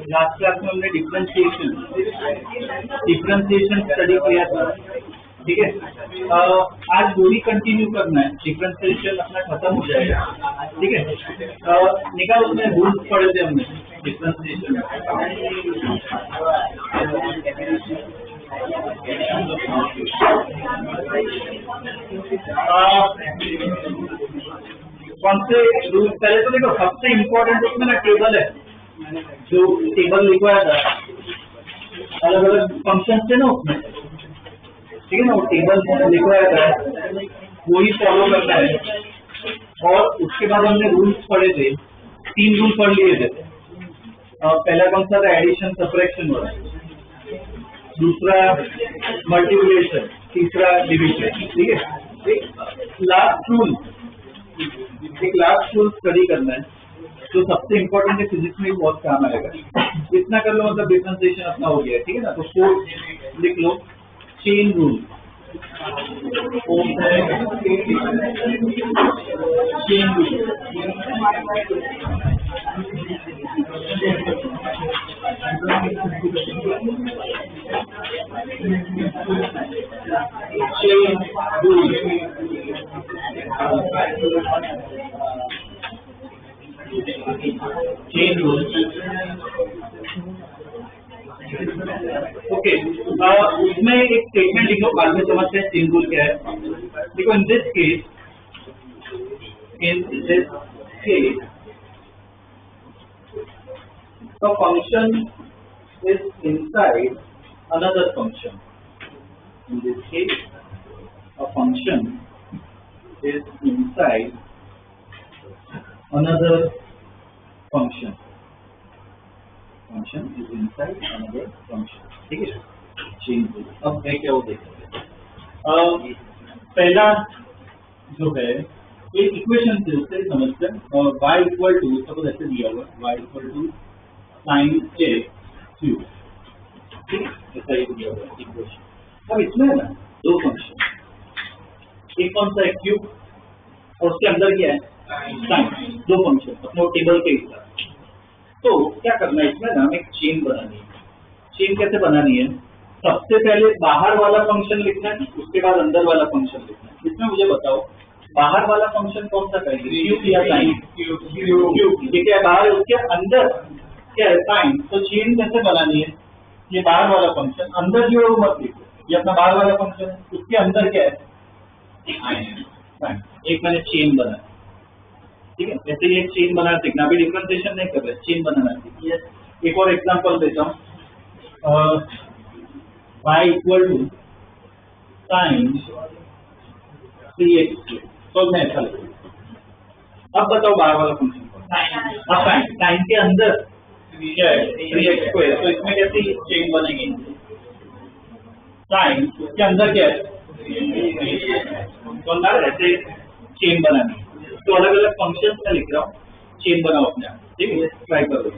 Last class में हमने differentiation study किया था, ठीक है। आज वही कंटिन्यू करना है, डिफरेंशिएशन अपना खत्म हो जाएगा, ठीक है। निकाल उसमें रूल्स पढ़े थे हमने डिफरेंशिएशन। कौन से रूल्स? पहले तो देखो, सबसे इम्पोर्टेंट उसमें ना टेबल है, जो टेबल लिखवाया था, अलग अलग फंक्शन थे ना उसमें, ठीक है ना। वो टेबल लिखवाया था, वही फॉलो करना है। और उसके बाद हमने रूल्स पढ़े थे, 3 रूल पढ़ लिए थे। पहला कौन सा था? एडिशन सब्ट्रैक्शन वाला, दूसरा मल्टीप्लिकेशन, तीसरा डिवीजन, ठीक है। एक लास्ट रूल स्टडी करना है, जो सबसे इम्पोर्टेंट है, फिजिक्स में भी बहुत काम आएगा। इतना कर लो, मतलब डिफरेंशिएशन अपना हो गया, ठीक है ना। तो 4 लिख लो, chain rule, chain rule, chain rule, okay. उसमें एक स्टेटमेंट लिखो, बाद में समझते हैं चेन रूल क्या है। देखो, in this case the function is inside another function. In this case, a function is inside another function. Function is inside another function. ठीक है, चेन रूल। अब मैं क्या वो देखेंगे। पहला जो है, एक इक्वेशन से उससे समझते हैं। y इक्वल टू, सपोज ऐसे दिया हुआ y equal to sin a cube, ठीक है, ऐसा ही दिया हुआ इक्वेशन। अब इसमें है ना 2 फंक्शन, एक कौन सा है? क्यूब, और उसके अंदर क्या है? साइन। 2 फंक्शन अपने टेबल के हिसाब। तो क्या करना है इसमें ना, हमें एक चेन बनानी है। चेन कैसे बनानी है? सबसे पहले बाहर वाला फंक्शन लिखना है, उसके बाद अंदर वाला फंक्शन लिखना है। इसमें मुझे बताओ, बाहर वाला फंक्शन कौन सा कहेंगे? क्यूब या साइन? क्यूब, ठीक है। बाहर, उसके अंदर क्या है? साइन। तो चेन कैसे बनानी है? ये बाहर वाला फंक्शन, अंदर जो है वो मत लिखो, ये अपना बाहर वाला फंक्शन है, उसके अंदर क्या है? साइन। एक मैंने चेन बनाया, ठीक है। ऐसे ही एक चेन बनाना सीखना, अभी डिफरेंशिएशन नहीं कर रहे, चेन बनाना सीखिए। एक और एग्जांपल देता हूँ, y equal to sign 3x, तो मैं ऐसा लिखूँ। अब बताओ बाहर वाला फंक्शन साइन, साइन के अंदर क्या है? 3x square. तो इसमें कैसी चेन बनेगी? साइन के अंदर क्या है? तो अंदर ऐसे चेन बनानी। तो अलग अलग फंक्शन में लिख रहा हूँ, चेन बनाओ अपने आप, ठीक है। ट्राई करो।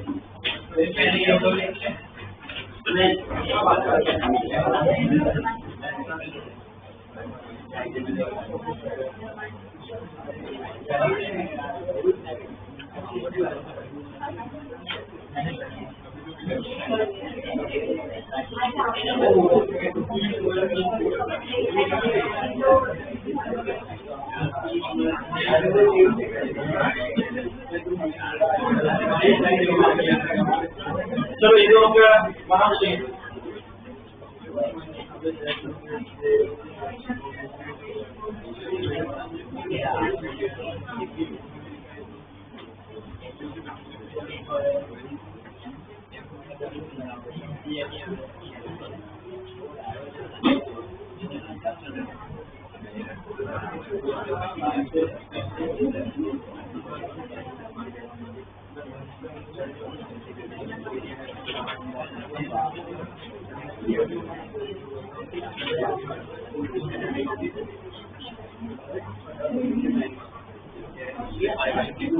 चलो, ये हो गया, बनाओ चेन। ये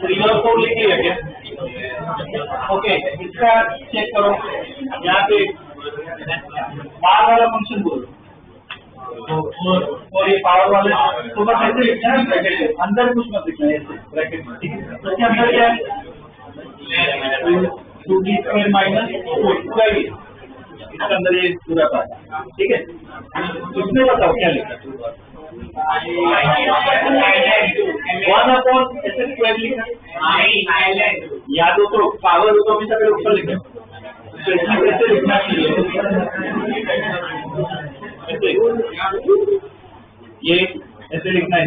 3 और 4 लिखी है क्या? ओके, इसका चेक करो यहाँ पे पावर वाला फंक्शन बोलो तो ये पावर वाले तो बस ऐसे लिखना है ब्रैकेट के अंदर, कुछ मत लिखना है ऐसे ब्रैकेट में, ठीक है? इसके अंदर क्या है 2d² - 4 इसके अंदर ये पूरा था, ठीक है? इसमें बताओ क्या लिखा 1/s² लिखा या तो पावर तो भी सगळे ऊपर लिखा, तो इसमें कैसे लिखना चाहिए? ये ऐसे लिखना है,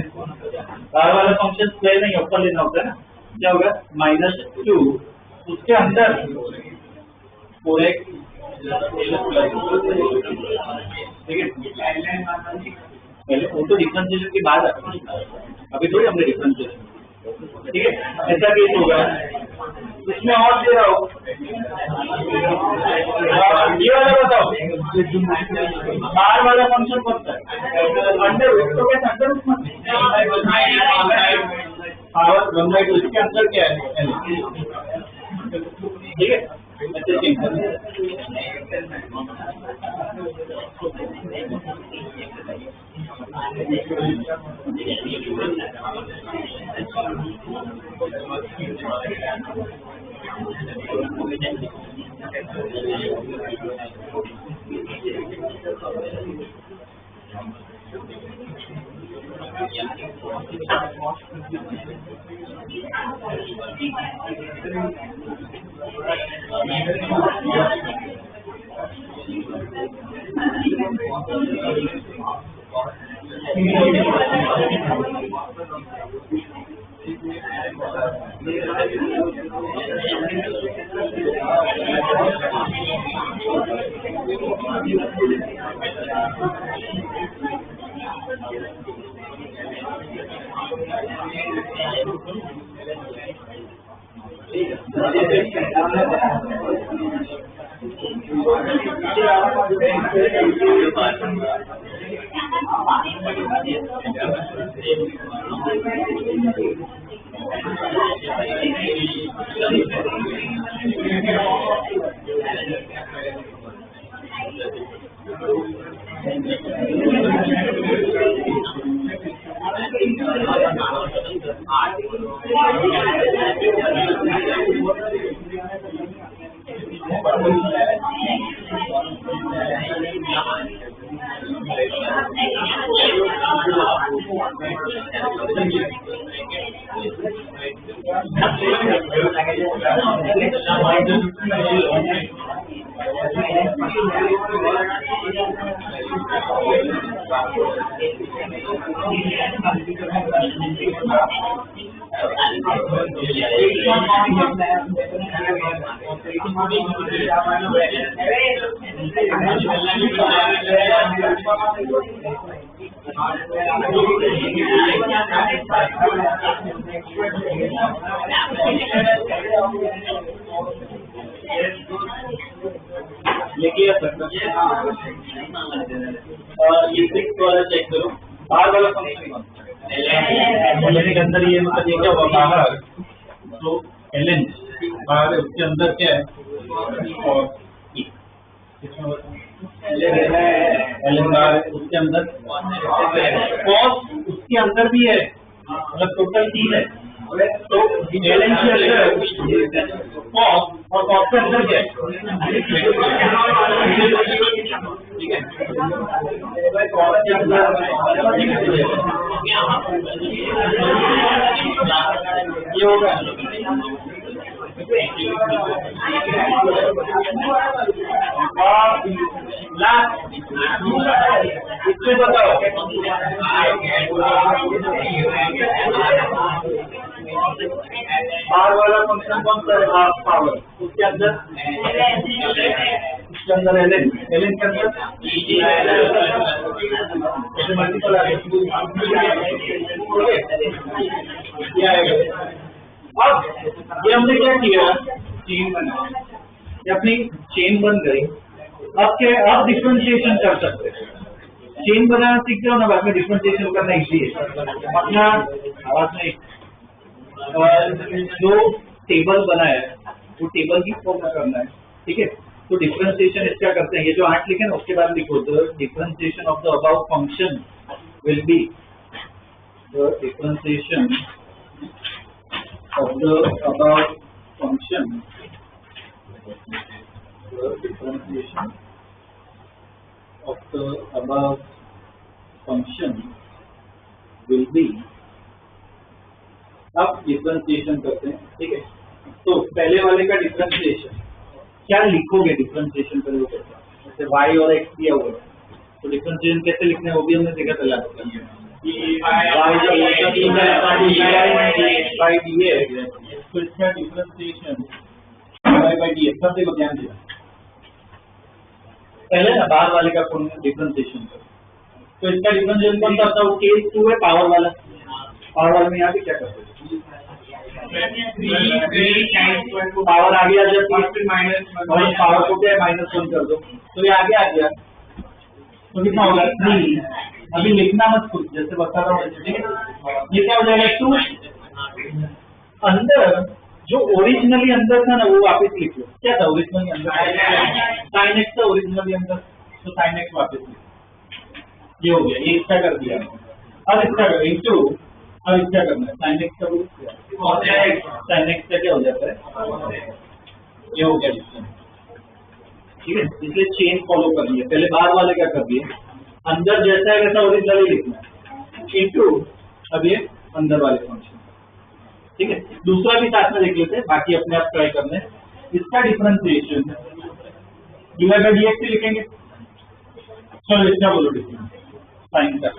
पावर वाला फंक्शन स्क्वायर नहीं ऊपर लेना होता है ना, क्या होगा -2 उसके अंदर 4x, ठीक है? पहले वो तो डिफरेंशिएशन के बाद आता है, अभी थोड़ी हमने डिफरेंशिएशन, ठीक है? ऐसा केस होगा। इसमें और दे रहा हूँ, ये वाला बताओ बार वाला फंक्शन कौन सा है? अंडर रूट, तो कैसे अंडर रूट मत पावर 1/2 इसके अंदर क्या है, ठीक है? ऐसे चेक करना ये 6 वाला चेक करो, बाहर वाला फंक्शन कौन सा है? के अंदर ये मतलब ये क्या हुआ बाहर, तो ln बाहर है, उसके अंदर क्या है और ln बाहर है, उसके अंदर cos उसके अंदर भी है, मतलब टोटल 3 है, तो ln के अंदर cos और cos के अंदर क्या है? ठीक है, cos के अंदर ये होगा इसमें बताओ R वाला फंक्शन कौन सा है? हाफ पावर, उसके अंदर इसके अंदर ln के अंदर ऐसे मल्टीपल आ गए। अब ये हमने क्या किया, चेन बना, ये अपनी चेन बन गई। अब डिफरेंशिएशन कर सकते हैं, चेन बनाना सीखते हो ना, बाद में डिफरेंशिएशन करना इजी है। अपना आवाज नहीं, जो टेबल बना है वो टेबल की फॉर्म में करना है, ठीक है। तो डिफरेंशिएशन इसका करते हैं, ये जो 8 लिखे ना उसके बाद लिखो the differentiation of the about function will be the differentiation of the above function, the differentiation of the above function will be, अब डिफरेंशिएशन करते हैं, ठीक है। तो पहले वाले का डिफरेंशिएशन क्या लिखोगे, डिफरेंशिएशन करोगे जैसे y और x दिया हुआ है, तो डिफरेंशिएशन कैसे लिखना है वो भी हमने देखा था लास्ट टाइम। तो इसका डिफरेंशिएशन by dx, सब देखो ध्यान दिया, पहले ना बाहर वाले का डिफरेंशिएशन करो, तो इसका डिफरेंशिएशन कौन सा था? वो केस 2 है, पावर वाला। पावर वाले में यहाँ पे क्या करते हैं, पावर आ गया जब पावर को क्या -1 कर दो, तो ये आगे आ गया, तो कितना होगा 3। अभी लिखना मत खुद, जैसे बता रहा हूँ, ये क्या हो जाएगा 2। अंदर जो ओरिजिनली अंदर था ना वो वापस लिख लो, क्या था ओरिजिनली अंदर? sin x था ओरिजिनली अंदर, तो sin x वापस लिखो, ये हो गया, ये इसका कर दिया। अब इसका कर इंटू, अब इसका करना है sin x का, sin x का क्या हो जाता है, ये हो गया डिफरेंस, ठीक है। इसलिए चेन फॉलो कर लिया, पहले बाहर वाले का कर दिया, अंदर जैसा है वैसा ओरिजिनली लिखना है, इंटू अब ये अंदर वाले फंक्शन, ठीक है। दूसरा भी साथ में देख लेते हैं, बाकी अपने आप ट्राई करने। इसका डिफरेंशिएशन डिवाइड बाय dx लिखेंगे, चलो इसका बोलो डिफरेंस, साइन का,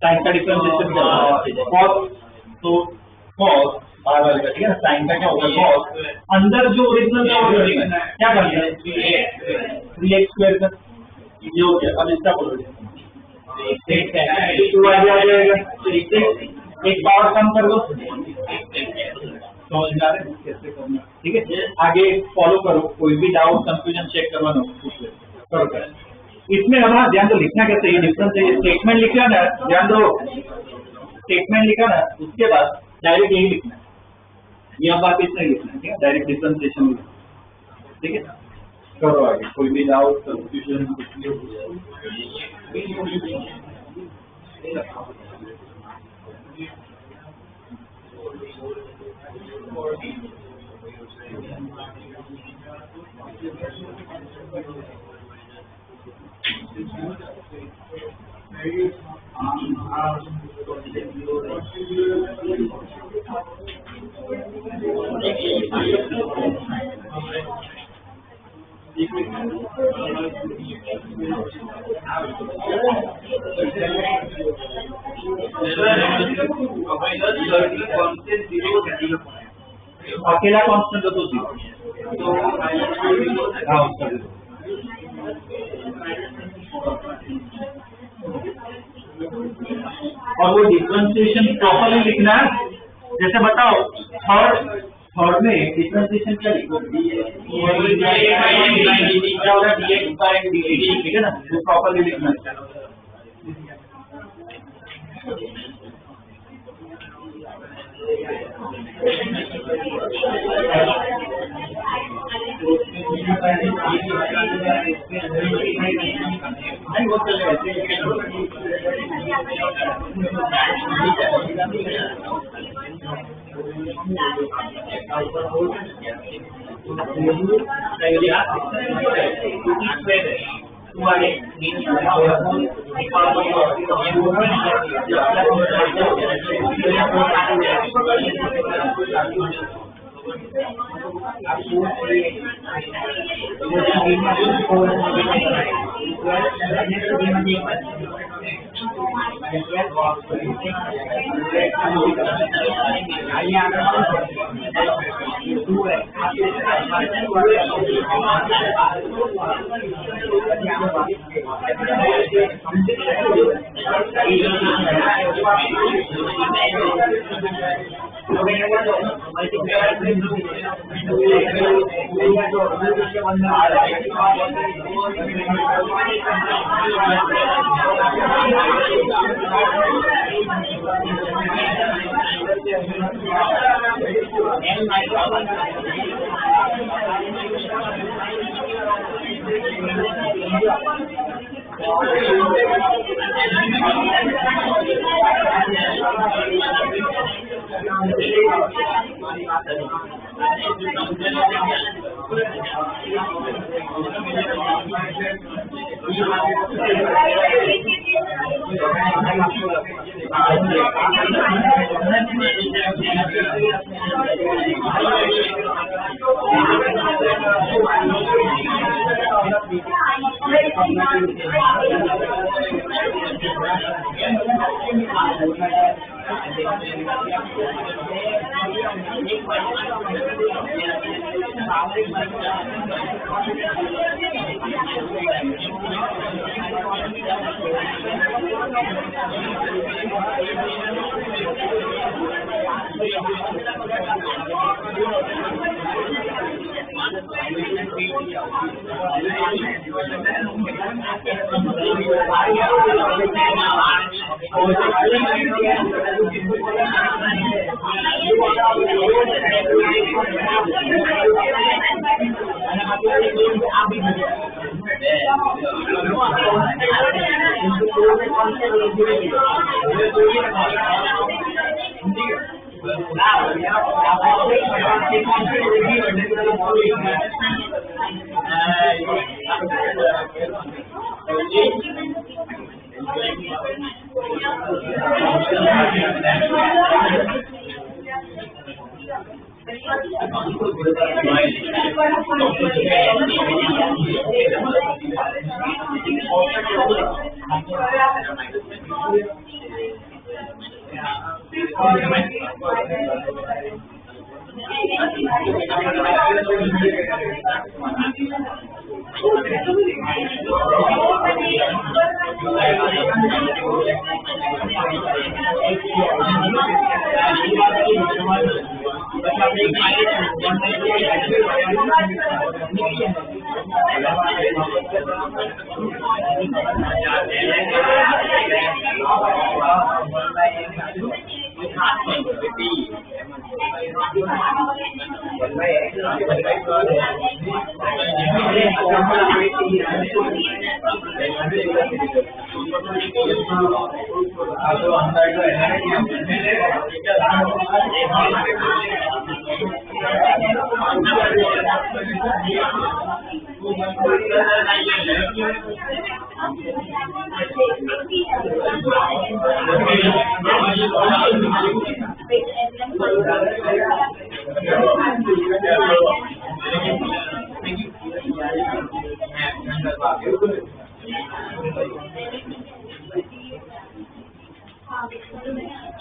साइन का डिफरेंशिएशन cos, तो cos बाहर वाले का, ठीक है ना, साइन का क्या होगा cos, अंदर जो ओरिजिनल था वो लिखना है, क्या करना है 3x² का, ये हो गया। अब इसका बोलो एक पावर कम कर दो, समझ में आ रहा है कैसे करना, ठीक है। आगे फॉलो करो, कोई भी डाउट कंफ्यूजन चेक करवाना करो कर। इसमें हमारा ध्यान दो, लिखना कैसे, ये डिफरेंस है, ये स्टेटमेंट लिखा ना, ध्यान दो, स्टेटमेंट लिखा ना, उसके बाद डायरेक्ट यही लिखना है, ये अब वापिस नहीं लिखना है, ठीक है, डायरेक्ट डिफरेंशिएशन लिखना, ठीक है। करो आगे, कोई भी डाउट कंफ्यूजन अकेला कांस्टेंट तो 0, और वो डिफरेंशिएशन प्रॉपर्ली लिखना है, जैसे बताओ थर्ड में डिफरेंशिएशन क्या लिखो, ठीक है ना, वो प्रॉपर्ली लिखना है। नहीं वो चलेगा,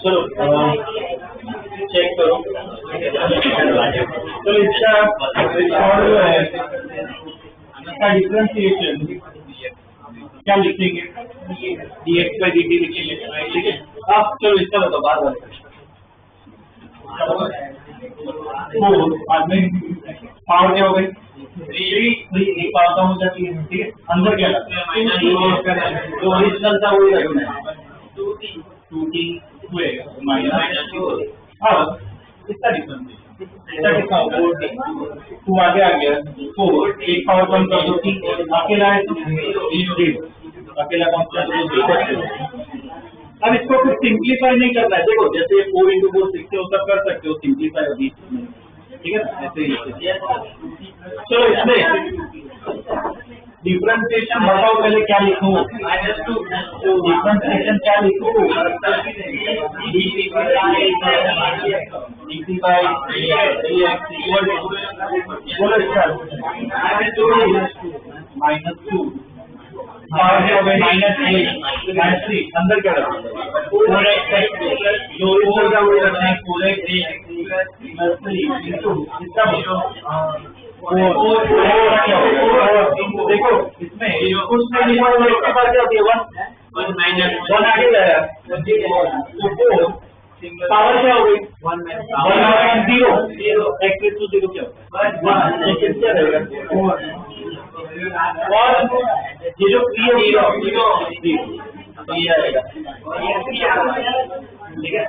चलो चेक करो। तो इसका डिफरेंशिएशन क्या लिखेंगे? dx by dt लिखेंगे, ठीक है। अब चलो इसका बताओ बार बार। पावर क्या हो गई? 3 पावर कम हो जाती है, ठीक है। अंदर क्या लगता है? जो ओरिजिनल था वही रखना है, 2t हुएगा माइनस। अब इसका डिफरेंशिएशन इसका कितना होगा? 2 आगे आ गया, 4 एक पावर कम कर दो, 3 अकेला है तो 3 अकेला कांस्टेंट तो अब इसको कुछ सिंप्लीफाई नहीं करना है, देखो जैसे 4 into 4 6 से होता कर सकते हो सिंप्लीफाई अभी, ठीक है ना, ऐसे ही। चलो इसमें डिफरेंशिएशन बताओ पहले क्या लिखूं, तो डिफरेंशिएशन क्या लिखूं, dt by dx equal to बोलो इसका -2 -3 अंदर क्या रखना 4x जो ऊपर का वही रखना है 4x + 3 कितना देखो इसमें कुछ नहीं लिखा हुआ, इसके बाद क्या होती है 1 आगे जाएगा, तो 4 पावर क्या हो गई 1/0 x to 0 क्या होता है क्या रहेगा, और ये जो p है 0 तो ये आएगा, ठीक है।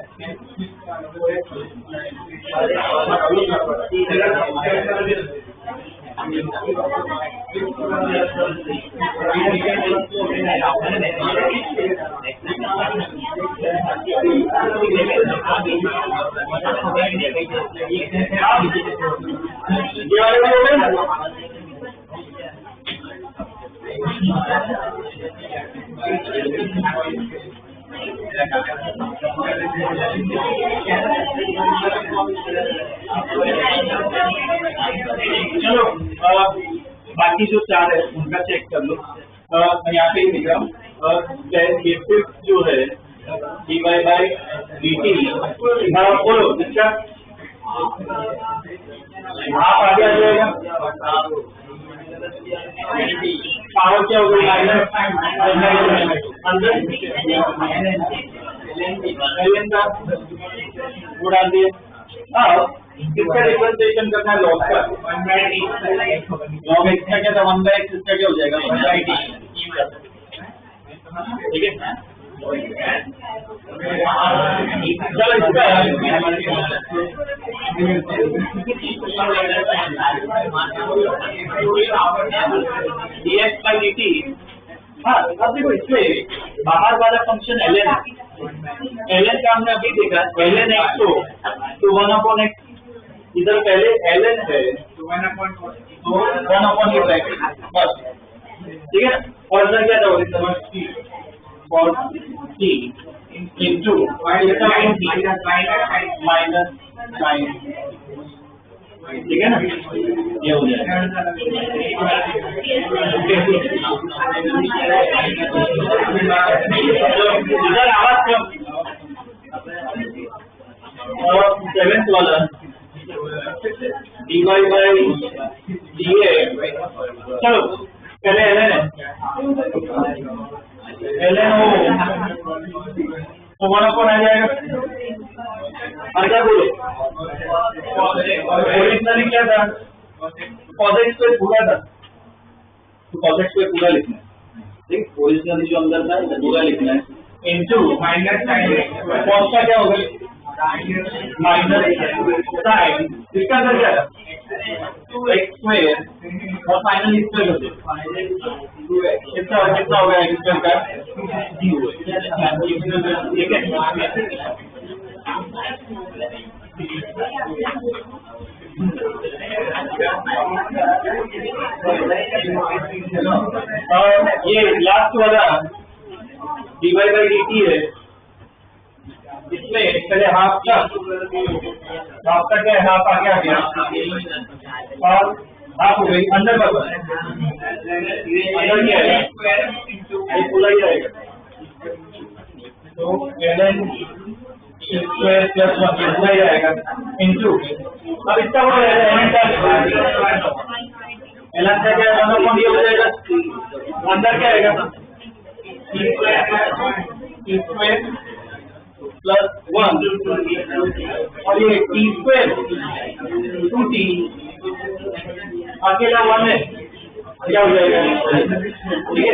चलो बाकी जो 4 है उनका चेक कर लो, मैं यहाँ पे ही लिख रहा हूँ जो है dy by dt बोलो इसका हाफ आगे आ जाएगा, पावर क्या हो गई अंदर ln का वो डाल दिए। किसका डिफरेंशिएशन करना है लॉग का, लॉग x का क्या था 1/x, इसका क्या हो जाएगा 1/d, ठीक है। चलो इसका dx by dt, हाँ अब देखो इसमें बाहर वाला फंक्शन ln का हमने अभी देखा ln x तो 1/x, इधर पहले ln है तो 1/x बस, ठीक है। और इधर क्या था for t into minus sin, ठीक है ना, ये हो जाएगा। इधर आवाज कम, और 7th वाला dy by dx, चलो पहले ln है ln हो तो 1/, आ जाएगा। और क्या बोलो ओरिजिनली क्या था cos x पे पूरा था, तो cos x पे पूरा लिखना है, ठीक, ओरिजिनली जो अंदर था इसे पूरा लिखना है इनटू माइनस sin cos का क्या होगा माइनस sin, इसका अंदर क्या है x² और फाइनली स्क्वायर होते कितना होगा x² का 0, ठीक है। ये लास्ट वाला dy by dt है, इसमें पहले हाफ का क्या है, हाफ आगे आ गया और हाफ हो गई अंदर का अंदर क्या है ये पूरा ही रहेगा, तो ln स्क्वायर प्लस 1 पूरा ही रहेगा इनटू, अब इसका वो ln का क्या है 1/, हो जाएगा, अंदर क्या आएगा स्क्वायर प्लस 1 और ये t² 2t अकेला 1 है, क्या हो जाएगा, ठीक है।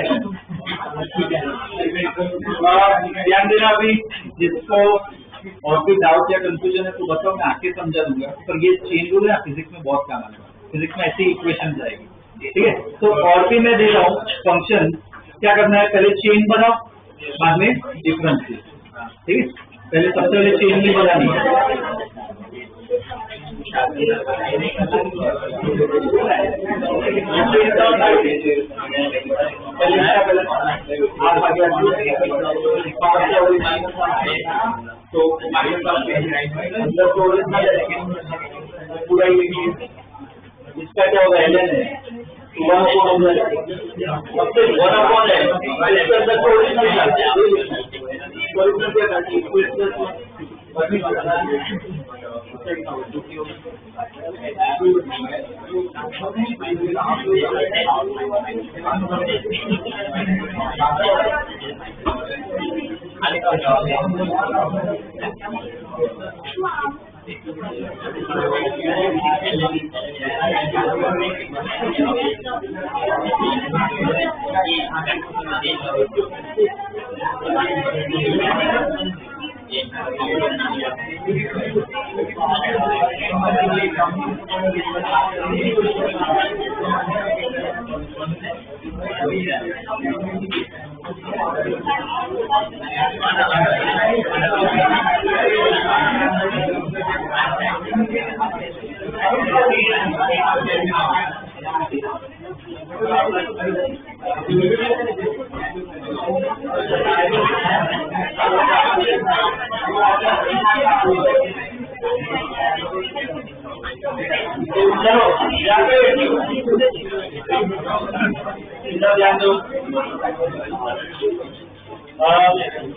ध्यान देना, अभी जिसको और कोई डाउट या कंफ्यूजन है तो बताओ, मैं आके समझा दूंगा, पर ये चेन रूल है फिजिक्स में बहुत काम आएगा, फिजिक्स में ऐसी इक्वेशन आएगी, ठीक है। तो और भी मैं दे रहा हूँ फंक्शन, क्या करना है पहले चेन बनाओ बाद में डिफरेंशिएट, ठीक है, पहले सबसे पहले चेन नहीं बनानी है। तो पूरा इसका क्या होगा, एल एन है, वन अपॉन है, इसके अंदर तो ओरिजिनल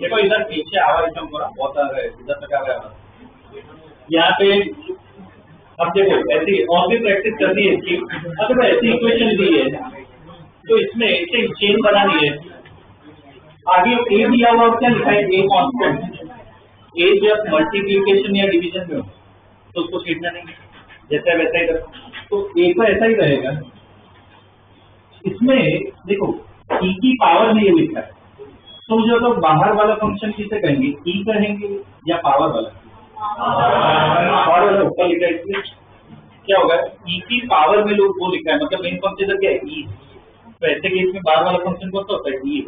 देखो इधर पीछे आवाज एकदम बहुत आ रहा है, इधर तक आ रहा है यहाँ पे। अब देखो ऐसी और भी प्रैक्टिस करनी है कि अगर ऐसी इक्वेशन दी है तो इसमें ऐसे चेन बनानी है। आगे ए दिया हुआ क्या लिखा है, ए कांस्टेंट। ए जब मल्टीप्लिकेशन या डिवीजन में हो तो उसको छीटना नहीं, जैसा वैसा ही रखो। तो ए का ऐसा ही रहेगा। इसमें देखो ई की पावर में ये लिखा है, तो जो लोग बाहर वाला फंक्शन किसे कहेंगे, ई कहेंगे या पावर वाला? पावर वाला ऊपर लिखा है, इसलिए क्या होगा, ई की पावर में लोग वो लिखा है, मतलब मेन फंक्शन क्या है, ई। तो ऐसे केस में बाहर वाला फंक्शन कौन सा होता है, ई।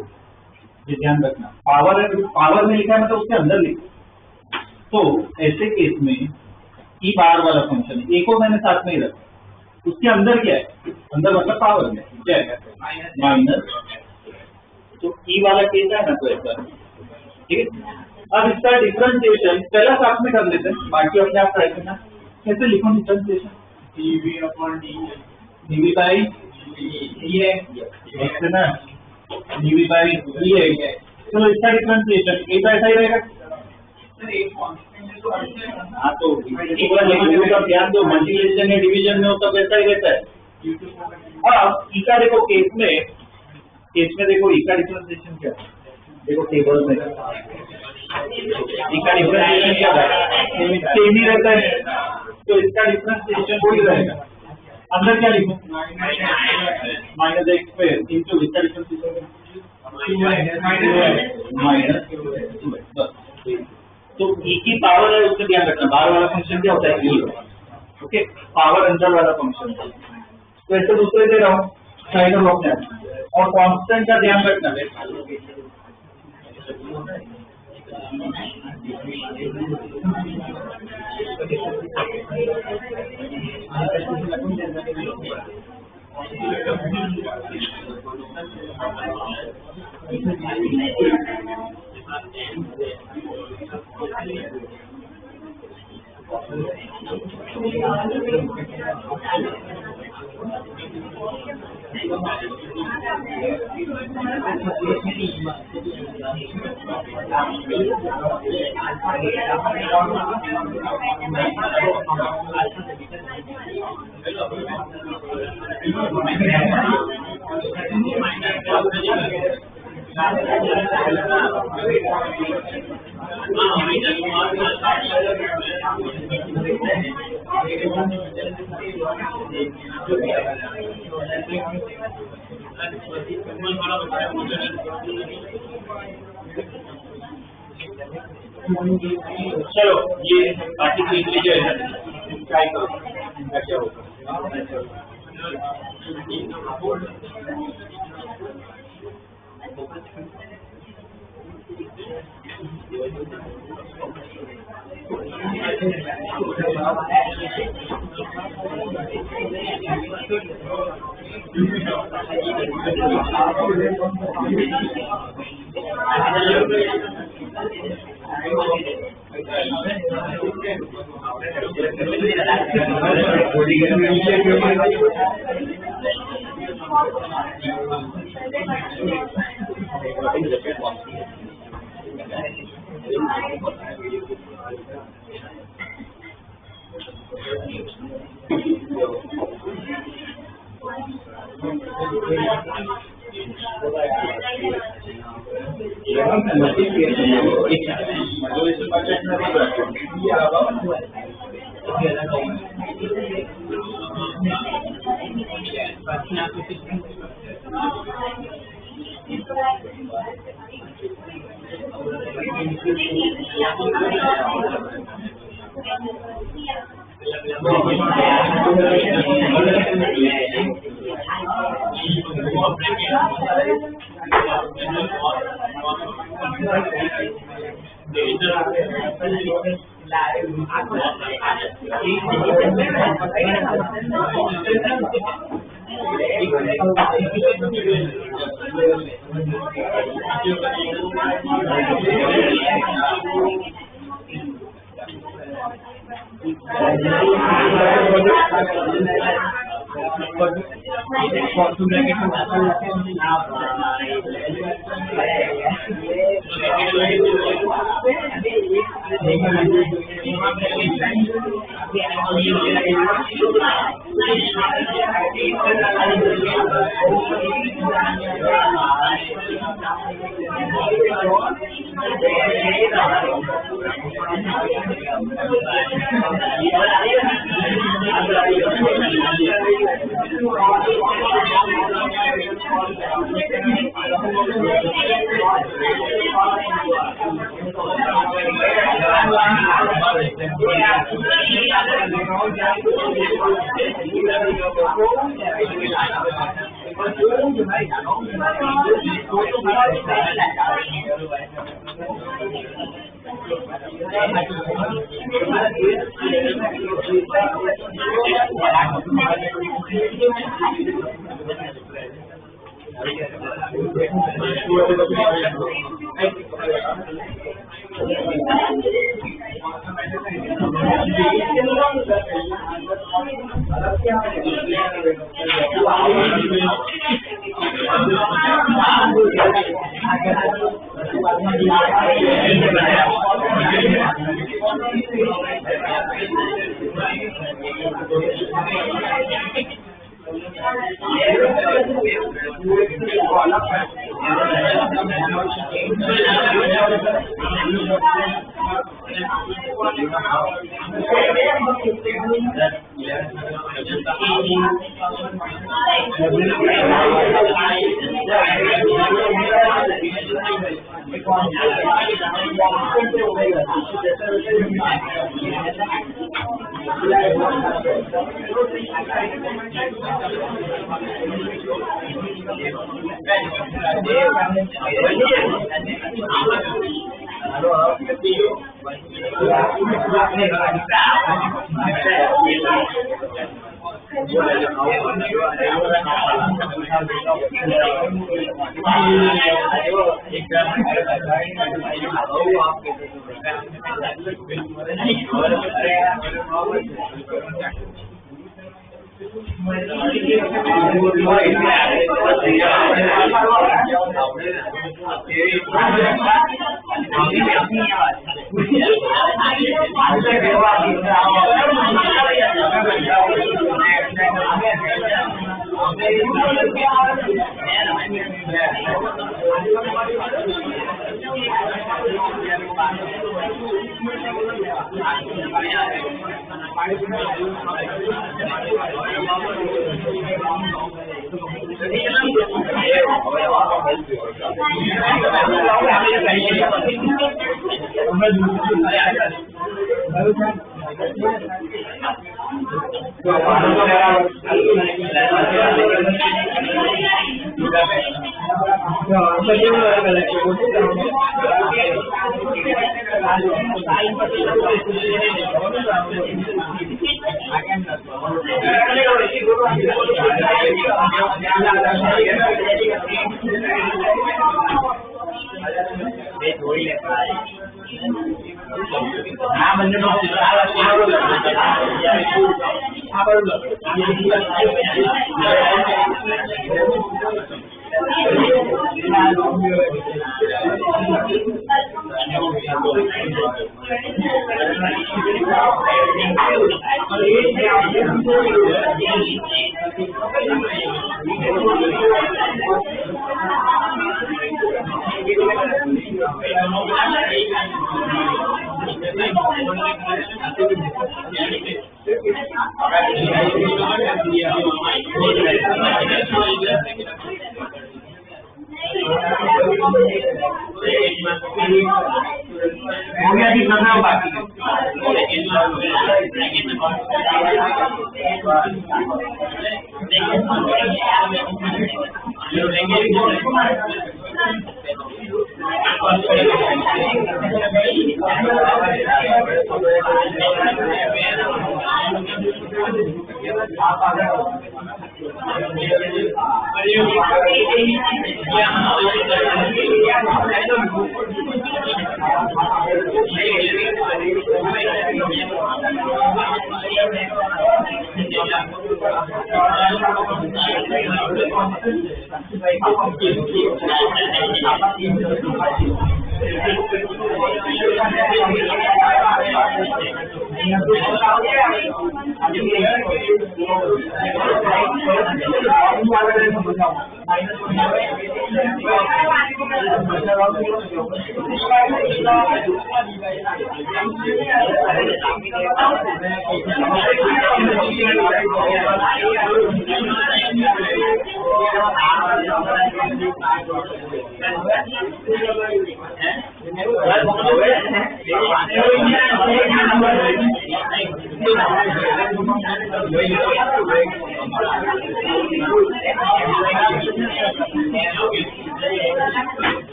ये ध्यान रखना, पावर में लिखा है मतलब उसके अंदर लिखा। तो ऐसे केस में ई बाहर वाला फंक्शन है, ए को मैंने साथ में ही रखा, उसके अंदर क्या है, अंदर मतलब पावर में क्या है, माइनस। तो ई वाला केस है ना, तो ऐसा, ठीक है। अब इसका डिफरेंशिएशन पहला साथ में कर लेते हैं, बाकी अपने आप ट्राई करना। कैसे लिखो डिफरेंशिएशन, डीवी बाई डी है ना, डीवी बाई डी है। तो इसका डिफरेंशिएशन ए का ऐसा ही रहेगा। हाँ तो ध्यान दो, मल्टीप्लिकेशन या डिवीजन में हो तब ऐसा ही रहता है। अब ई का देखो केस में देखो ई का डिफरेंशिएशन क्या है, देखो टेबल में ई का डिफरेंशिएशन क्या है, सेम ही रहता है। तो इसका डिफरेंशिएशन वही रहेगा। अंदर क्या लिखो, माइनस एक्स स्क्वायर इंटू इसका डिफरेंशिएशन माइनस। तो ई की पावर है, उससे ध्यान रखना, बाहर वाला फंक्शन क्या होता है, ई। ओके, पावर अंदर वाला फंक्शन। तो ऐसे दूसरे दे रहा हूँ साइड ऑफ अपने, और कांस्टेंट का ध्यान रखना है। चलो ये बाकी चीज जो है ट्राई करो, इनका क्या होगा।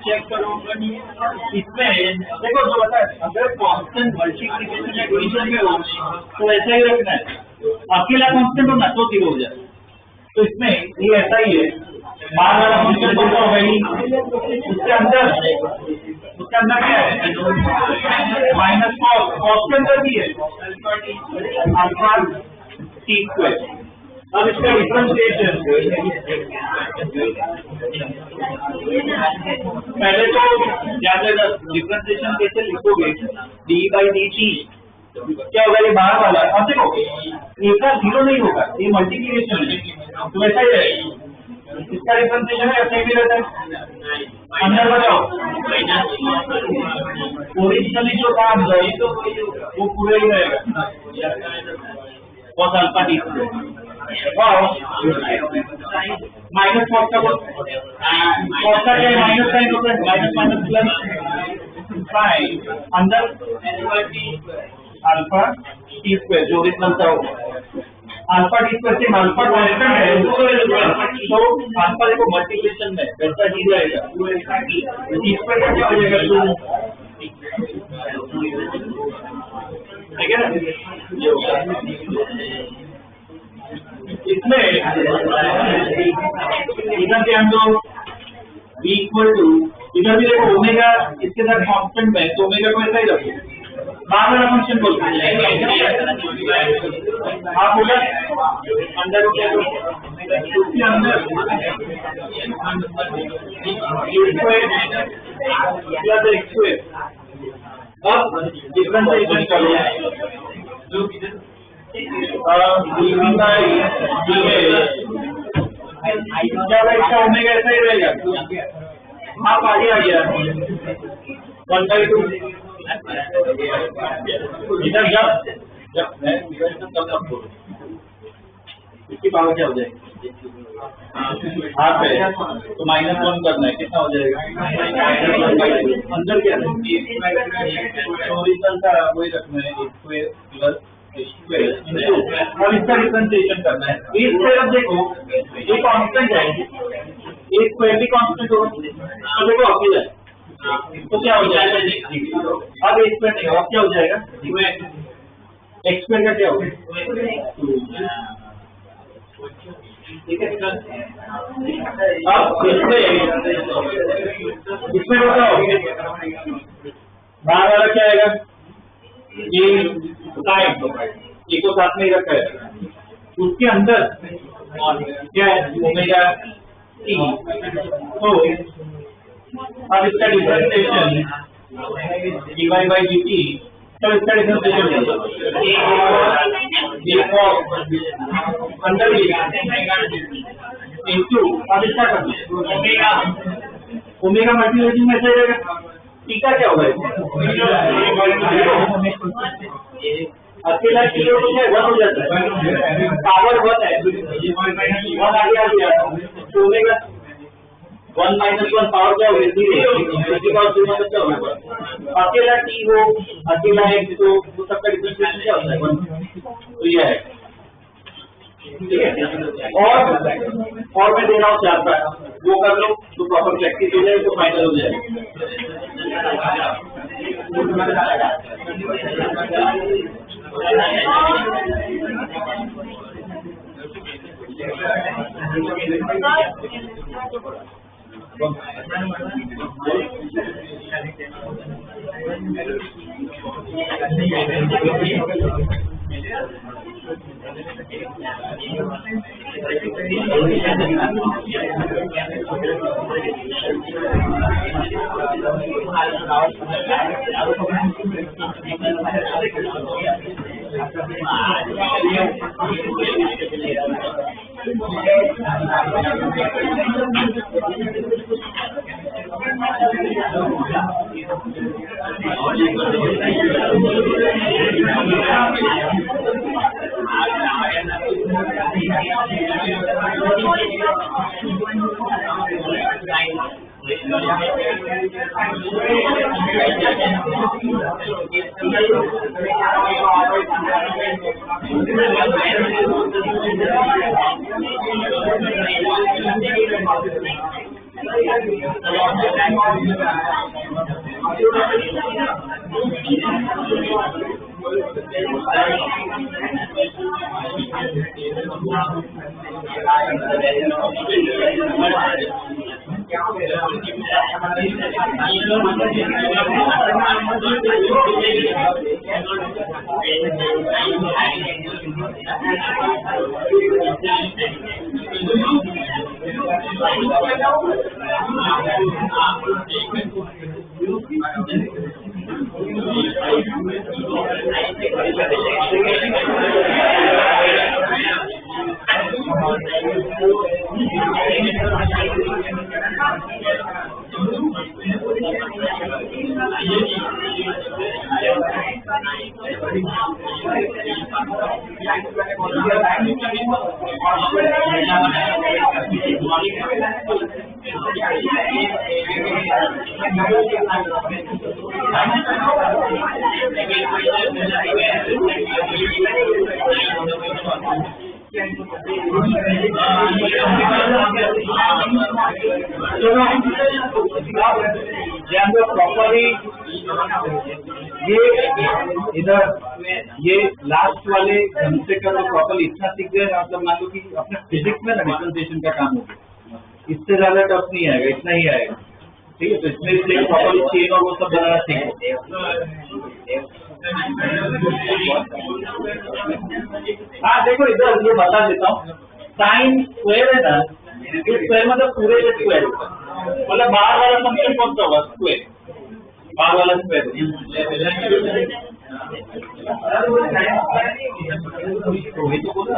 चेक करो इसमें देखो जो होता है अगर कांस्टेंट मल्टीप्लिकेशन या डिवीजन में हो तो ऐसा ही रखना है, अकेला कांस्टेंट हो ना तो 0 हो जाए। तो इसमें ये ऐसा ही है, बार वाला फंक्शन तो होगा ही, उसके अंदर क्या है माइनस कॉस के अंदर भी है अल्फा टी स्क्वायर। अब इसका डिफरेंशिएशन पहले तो याद रखना डिफरेंशिएशन कैसे लिखोगे, डी बाई डी टी क्या होगा ये बाहर वाला। अब देखो ए का 0 नहीं होगा, ये मल्टीप्लिकेशन है तो ऐसा ही रहेगा, इसका डिफरेंशिएशन है ऐसा ही रहता है। अंदर बताओ ओरिजिनली जो था अंदर वो पूरा ही रहेगा cos alpha T minus cos का कॉस का क्या माइनस साइन होता है, माइनस माइनस प्लस साइन अंदर अल्फा टी स्क्वायर जो ओरिजिनल था अल्फा टी स्क्वायर से अल्फा कांस्टेंट है तो अल्फा देखो मल्टीप्लिकेशन में वैसा ही रहेगा, टी स्क्वायर का क्या हो जाएगा 2, ठीक है ना। इसमें इधर ध्यान दो v इक्वल टू इधर भी देखो ओमेगा इसके साथ कांस्टेंट में तो ओमेगा को ऐसा ही रखो, बाहर वाला फंक्शन बोलते हैं आप बोला अंदर क्या उसके अंदर x स्क्वायर। अब डिफरेंशिएशन करो क्या ओमेगा ऐसा ही रहेगा, आप आगे आ गया 1/2 इधर जब इसकी पावर क्या हो जाएगी हाफ है तो -1 करना है, कितना हो जाएगा अंदर क्या ओरिजिनल का वही रखना है स्क्वायर प्लस स्क्वायर और इसका डिफरेंशिएशन करना है। ए स्क्वायर अब देखो ये कांस्टेंट है, ए स्क्वायर भी कांस्टेंट होगा तो देखो अकेला तो क्या हो जाएगा अब ए स्क्वायर नहीं अब क्या हो जाएगा एक्स स्क्वायर का क्या होगा ठीक है। अब इसमें बताओ बाहर वाला क्या आएगा, ये साइन एक को साथ में ही रखा है, उसके अंदर क्या है ओमेगा टी, तो अब इसका differentiation D Y by D T, तो इसका डिफरेंशिएशन अंदर इंटू अब इसका करना ओमेगा मल्टीप्लिकेशन में ऐसा रहेगा, टीका क्या होगा अकेला टी हो जाए 1 हो जाता है, पावर 1 है 1 आगे आ गया तो ओमेगा 1 - 1 पावर क्या होगी 0 अकेला टी हो अकेला एक्स हो तो सबका डिफरेंशिएशन क्या होता है 1, तो यह है ठीक है। और मैं दे रहा हूँ 4 का वो कर लो तो प्रॉपर प्रैक्टिस हो जाए तो फाइनल हो जाए। ये लास्ट वाले घंटे का तो प्रॉपर इतना सीख गए, मतलब मान लो कि अपने फिजिक्स में ना डिफरेंशिएशन का काम हो गया, इससे ज्यादा टफ नहीं आएगा, इतना ही आएगा। ठीक है, तो इसमें इसलिए प्रॉपर चेन और वो सब बनाना सीखो। हाँ देखो इधर ये बता देता हूँ, साइन स्क्वायर है ना, स्क्वायर मतलब पूरे के स्क्वायर, मतलब बाहर वाला फंक्शन कौन सा होगा? स्क्वायर, बाहर वाला स्क्वायर। तो वही तो बोला।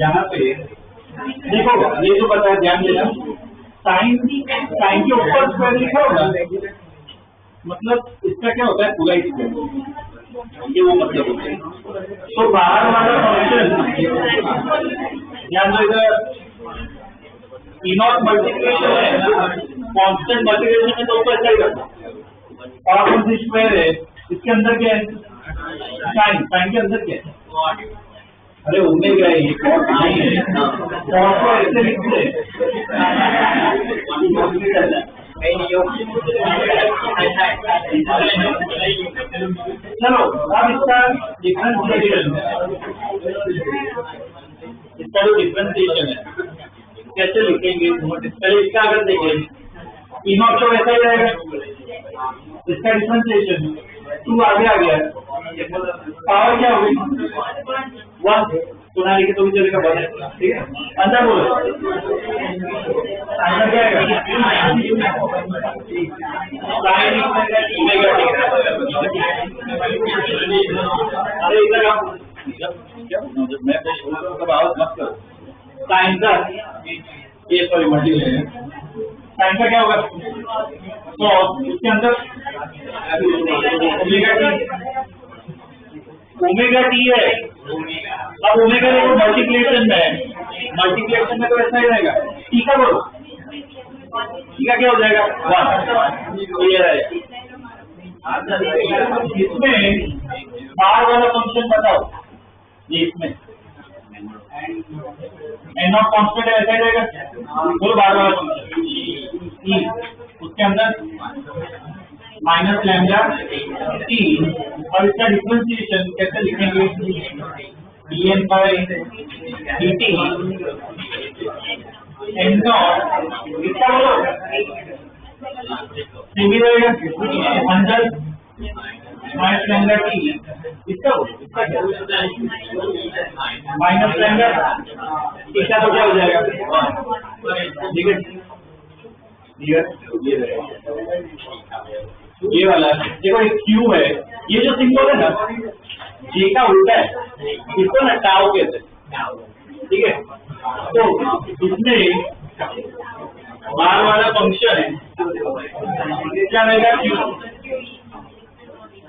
यहाँ पे देखो ये जो बताया ध्यान देना साइन के ऊपर स्क्वायर लिखा होगा मतलब इसका क्या होता है पूरा स्क्वायर ये वो मतलब होता है। तो बाहर वाला फंक्शन ध्यान दो इधर इनॉट मल्टीप्लिकेशन है कांस्टेंट मल्टीप्लिकेशन है तो ऊपर ऐसा ही करता और कौन सी स्क्वायर है इसके अंदर क्या है साइन के अंदर क्या है अरे ओमेगा ये कॉस नहीं है कॉस को ऐसे लिखते चलो अब इसका डिफरेंशिएशन इसका जो डिफरेंशिएशन है कैसे लिखेंगे पहले इसका अगर देखें इनॉट तो वैसा ही रहेगा इसका डिफरेंशिएशन 2 आगे आ गया पावर क्या होगी 1 सुना लिखे तो भी चलेगा 1 ठीक है अंदर बोलो आंसर क्या आएगा? अरे इधर आप मैं सब आवाज मत करो। साइन का ये सॉरी मल्टीप्लाई साइन का क्या होगा? तो इसके अंदर ओमेगा टी है। अब ओमेगा देखो मल्टीप्लिकेशन में है, मल्टीप्लिकेशन में तो ऐसा ही रहेगा। टी का बोलो, टी का क्या हो जाएगा? 1 ये रहेगा। इसमें बाहर वाला फंक्शन बताओ, ये इसमें एन नॉट कांस्टेंट है, ऐसा ही रहेगा। बोलो बाहर वाला फंक्शन ई, उसके अंदर माइनस लैम्डा टी, और इसका डिफरेंशिएशन कैसे लिखेंगे? dn by dt n not, इसका बोलो सीधी रहेगा अंदर माइनस लैम्डा टी, इसका बोलो इसका क्या माइनस लैम्डा, इसका तो क्या हो जाएगा? ठीक है ये वाला देखो एक क्यू है, ये जो सिंबल है ना जे का उल्टा है, इसको ना टाउ कहते हैं, ठीक है। तो इसमें बार वाला फंक्शन है, क्या रहेगा? क्यू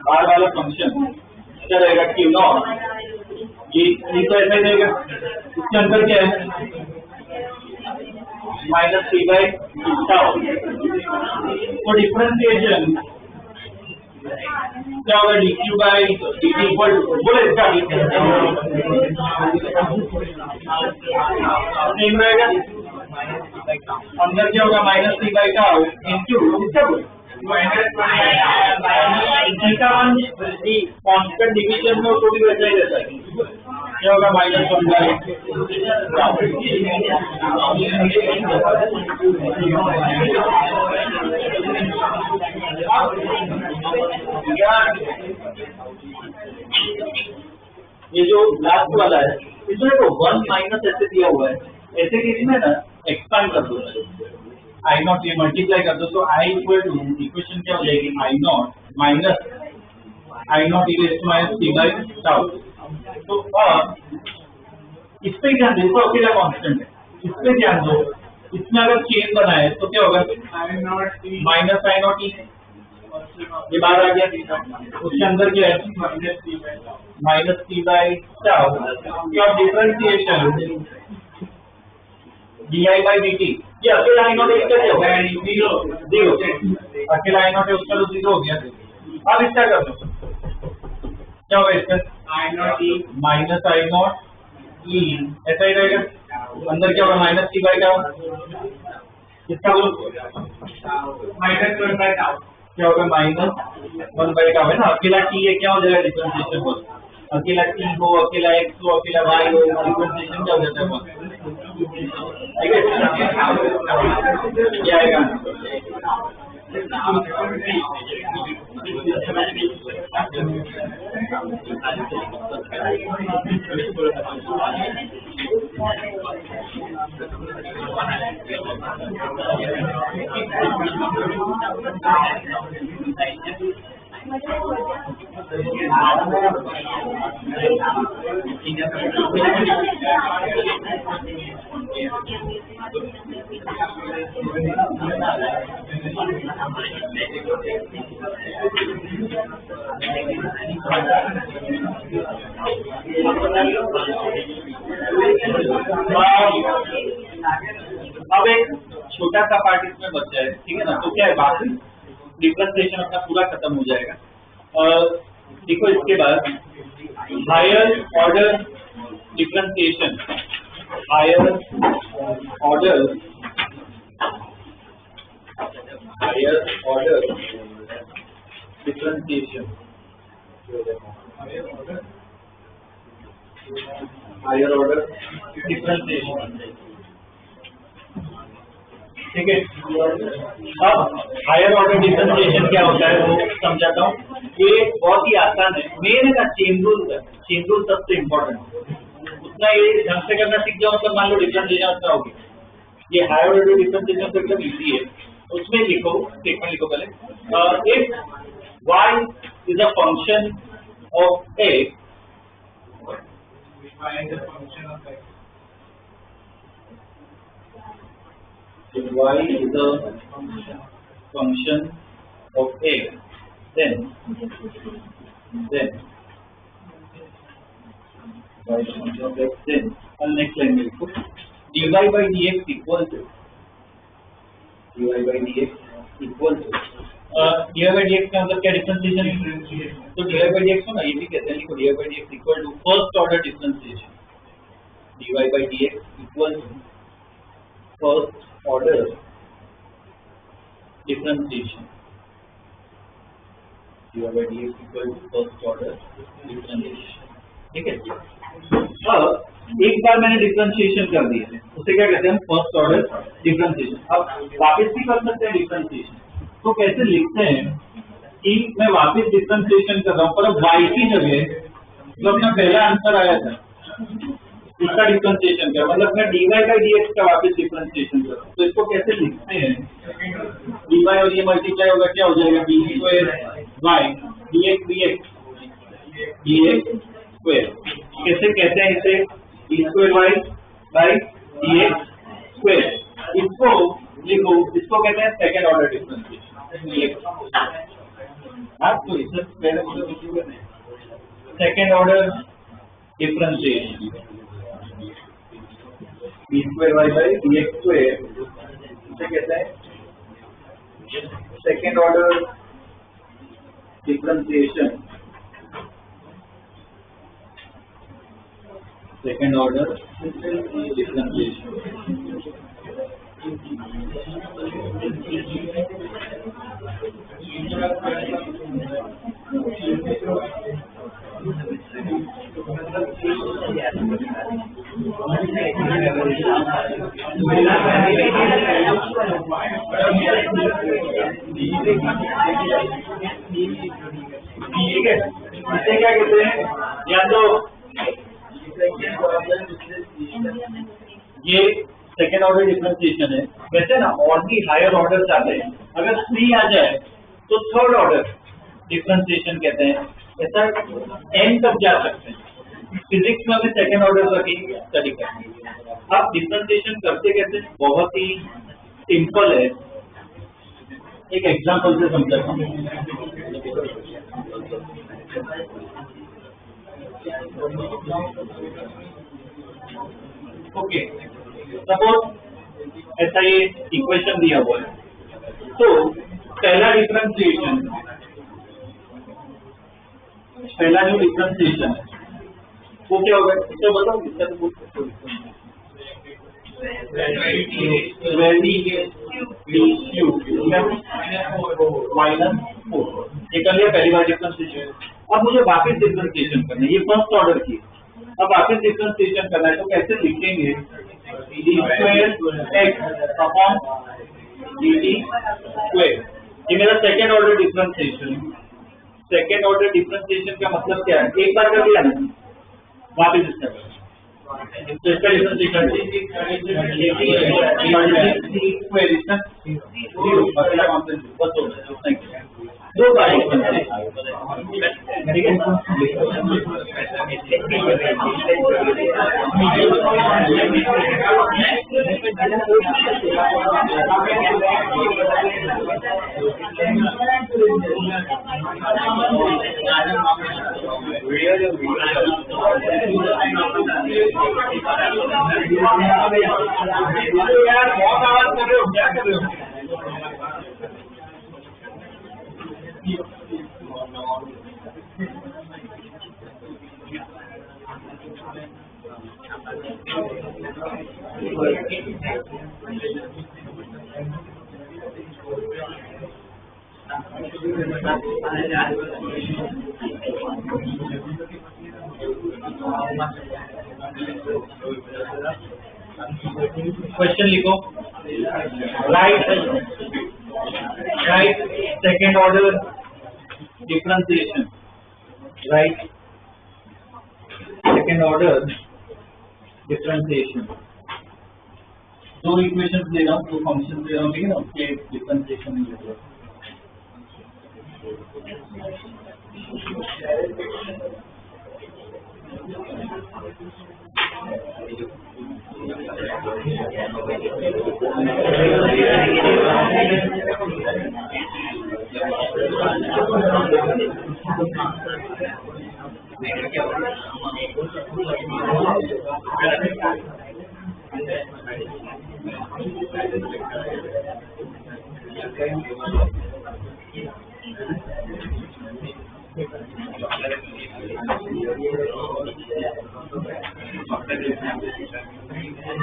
बार वाला फंक्शन क्या रहेगा? क्यू नॉट, ये तो ऐसा ही रहेगा। इसके अंदर क्या है? Minus T by tau. तो डिफरेंशिएशन क्या होगा? D Q by D T equal to, बोले इसका सेम रहेगा। अंदर क्या होगा? Minus T by tau into constant division में तो भी वैसा ही रहता है, क्या होगा? माइनस 1 बाई ये जो लास्ट वाला है इसमें तो 1 माइनस ऐसे दिया हुआ है, ऐसे केस में ना एक्सपांड कर दो, आई नॉट ये मल्टीप्लाई कर दो, तो आई इक्वल टू इक्वेशन क्या हो जाएगी? I naught minus I naught E raise to minus T by tau. तो इस पे ध्यान दो, अकेला कांस्टेंट है, इस पे ध्यान दो। इसमें अगर चेन बनाए तो क्या होगा? माइनस आई नॉट ई, ये बाहर आ गया। उसके अंदर क्या है? माइनस टी बाई टाउ, क्या differentiation D I by D T. ये अकेला आई नॉट इसका क्या होगा? जीरो, अकेला आई नॉट है उसका तो जीरो हो गया। अब इसका कर दो, क्या होगा इसका? I naught E minus I naught E, ऐसा ही रहेगा। अंदर क्या होगा? माइनस टी बाई टाउ, इसका बोलो माइनस 1 बाई टाउ, क्या होगा? माइनस 1 बाई टाउ है ना, अकेला टी है, क्या हो जाएगा? डिफरेंशिएशन बोलो, अकेला टी हो, अकेला एक्स हो, अकेला वाई हो, डिफरेंशिएशन क्या हो जाता है? ठीक है, क्या आएगा? अब एक छोटा सा पार्ट इसमें बचा है, ठीक है ना। तो क्या है, बाकी डिफरेंशिएशन अपना पूरा खत्म हो जाएगा। देखो इसके बाद higher order differentiation, higher order differentiation, higher order differentiation, ठीक है। अब हायर ऑर्डर डिफरेंशिएशन क्या होता है वो समझाता हूँ। ये बहुत ही आसान है, मेन है ना चेन रूल है, चेन रूल सबसे इम्पोर्टेंट। उतना ये ढंग से करना सीख जाओ, मतलब मान लो डिफरेंशिएशन अच्छा होगी। ये हायर ऑर्डर डिफरेंशिएशन तो एकदम इजी है, उसमें लिखो स्टेटमेंट लिखो पहले, if y is a function of x, if y is a function of x, then y is a function of x, then and next line में लिखो dy by dx equal to dy by dx equal to dy by dx का मतलब क्या differentiation है, तो dy by dx को ना ये भी कहते हैं, लिखो dy by dx equal to first order differentiation, dy by dx equal to first order differentiation, dy by dx equal to first order differentiation, ठीक है। अब एक बार मैंने डिफरेंशिएशन कर दिया है, उसे क्या कहते हैं, फर्स्ट ऑर्डर डिफरेंशिएशन। अब वापस भी कर सकते हैं डिफरेंशिएशन, तो कैसे लिखते हैं कि मैं वापस डिफरेंशिएशन कर रहा हूँ, पर अब y की जगह जो अपना पहला आंसर आया था उसका डिफरेंशिएशन कर, मतलब मैं dy by dx का वापस डिफरेंशिएशन कर रहा हूँ, तो इसको कैसे लिखते हैं, dy और ये मल्टीप्लाई होगा, क्या हो जाएगा, d square y dx dx square, कैसे कहते हैं इसे, d square y by dx square, इसको लिखो, इसको कहते हैं सेकंड ऑर्डर डिफरेंशिएशन। हाँ, तो इसे second order differentiation, d square y by dx square, इसे कहते हैं second order differentiation, second order differentiation. ठीक है, इसे क्या कहते हैं, या तो ये सेकेंड ऑर्डर डिफरेंशिएशन है, वैसे ना और भी हायर ऑर्डर आते हैं, अगर 3 आ जाए तो थर्ड ऑर्डर डिफरेंशिएशन कहते हैं, ऐसा n तक जा सकते हैं। फिजिक्स में हमें सेकेंड ऑर्डर का ही स्टडी करनी है। अब डिफरेंशिएशन करते कैसे, बहुत ही सिंपल है, एक एग्जांपल से समझाता हूँ। ओके, सपोज ऐसा ये इक्वेशन दिया हुआ है, तो पहला डिफरेंशिएशन जो डिफरेंशिएशन है वो क्या होगा, इसको बताओ, इसका तो माइनस 4, ये कर लिया पहली बार डिफरेंशिएशन। अब मुझे वापस डिफरेंशिएशन करना है, ये फर्स्ट ऑर्डर की, अब वापस डिफरेंशिएशन करना है, तो कैसे लिखेंगे, d square x upon dt square, ये मेरा second order differentiation. Second order differentiation का मतलब क्या है, एक बार कर दिया ना, वापस इसका डिफरेंशिएशन दो बार यार बहुत आवाज कर रहे हो, क्या कर रहे हो? क्वेश्चन लिखो, right second order differentiation, right second order differentiation, दो इक्वेशन ले रहा हूँ, दो फंक्शन ले रहा हूँ, ठीक है ना, उसके डिफरेंशिएशन ले रहा हूँ।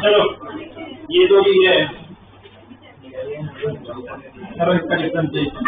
चलो ये जो भी है करो इसका डिफरेंशिएशन।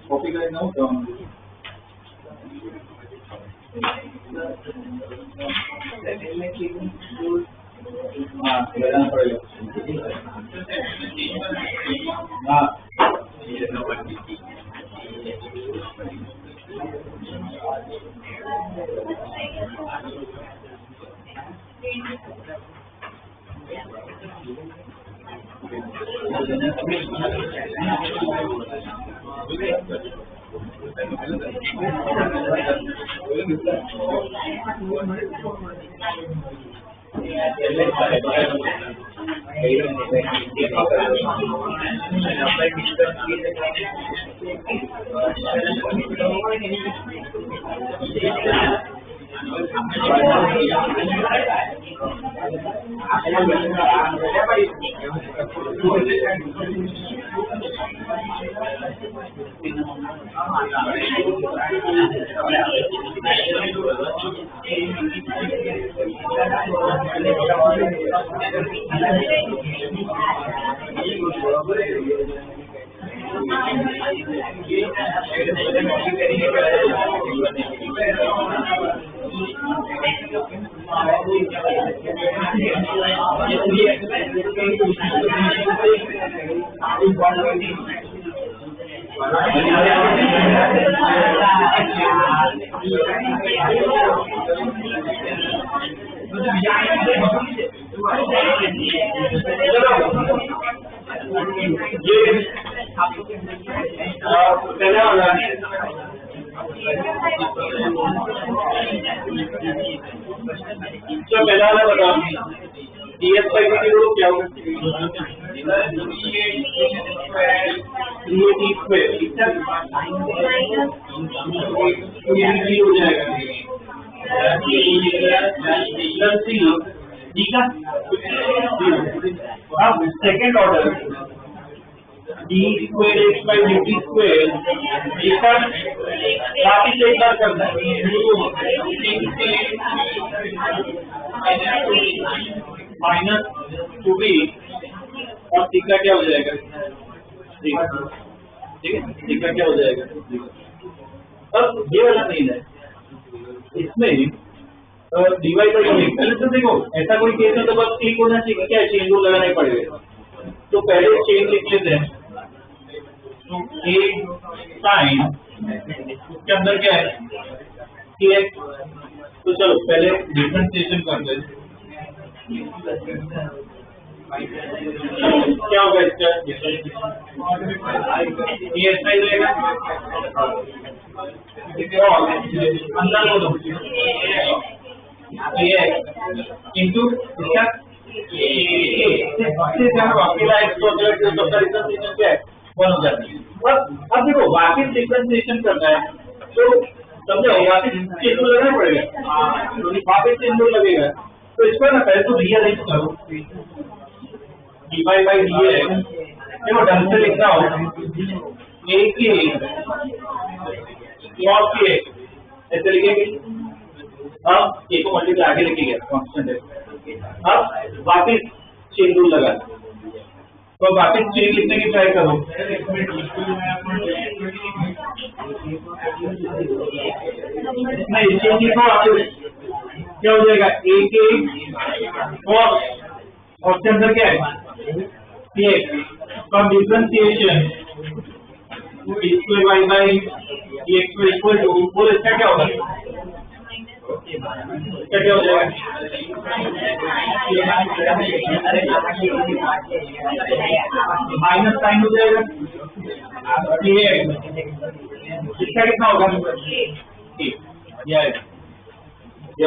कॉपी करना हो तो हाँ लगाना पड़ेगा। हाँ पहला वाला बताओ ds by dt क्या होगा? 3at स्क्वायर ये हो जाएगा ठीक है। अब second order d square x by dt square इसका वापिस एक बार करना है माइनस 2b और थीटा क्या हो जाएगा? ठीक है थीटा क्या हो जाएगा? अब ये वाला नहीं है इसमें डिवाइड बाई पहले तो देखो ऐसा कोई केस है तो बस क्लिक होना चाहिए, क्या चेन रूल लगाना ही पड़ेगा। तो पहले चेन लिख लेते हैं तो a साइन उसके अंदर क्या है kx। तो चलो पहले डिफरेंशिएशन करते हैं क्या होगा इसका ये ऐसा ही रहेगा अंदर बोलो इंटू इसका अकेला एक्स तो सबका डिफरेंशिएशन क्या है 1 हो जाता है। अब देखो वापिस डिफरेंशिएशन करना है तो समझो वापिस चिन्ह लगाना पड़ेगा, वापिस चिन्ह लगेगा तो इसको ना पहले तो रियलाइज करो dy by dx देखो ढंग से लिखना हो ए के cos के ऐसे लिखेंगे। अब ए को मल्टीप्लाई आगे लिखेंगे कांस्टेंट है। अब वापस चेन रूल लगा, तो वापस चेन लिखने की ट्राई करो। नहीं चेन लिखो, क्या हो जाएगा ए के cos के अंदर क्या है from differentiation y by x equal to और इसका क्या होगा, इसका क्या हो जाएगा माइनस साइन हो जाएगा, इसका कितना होगा ये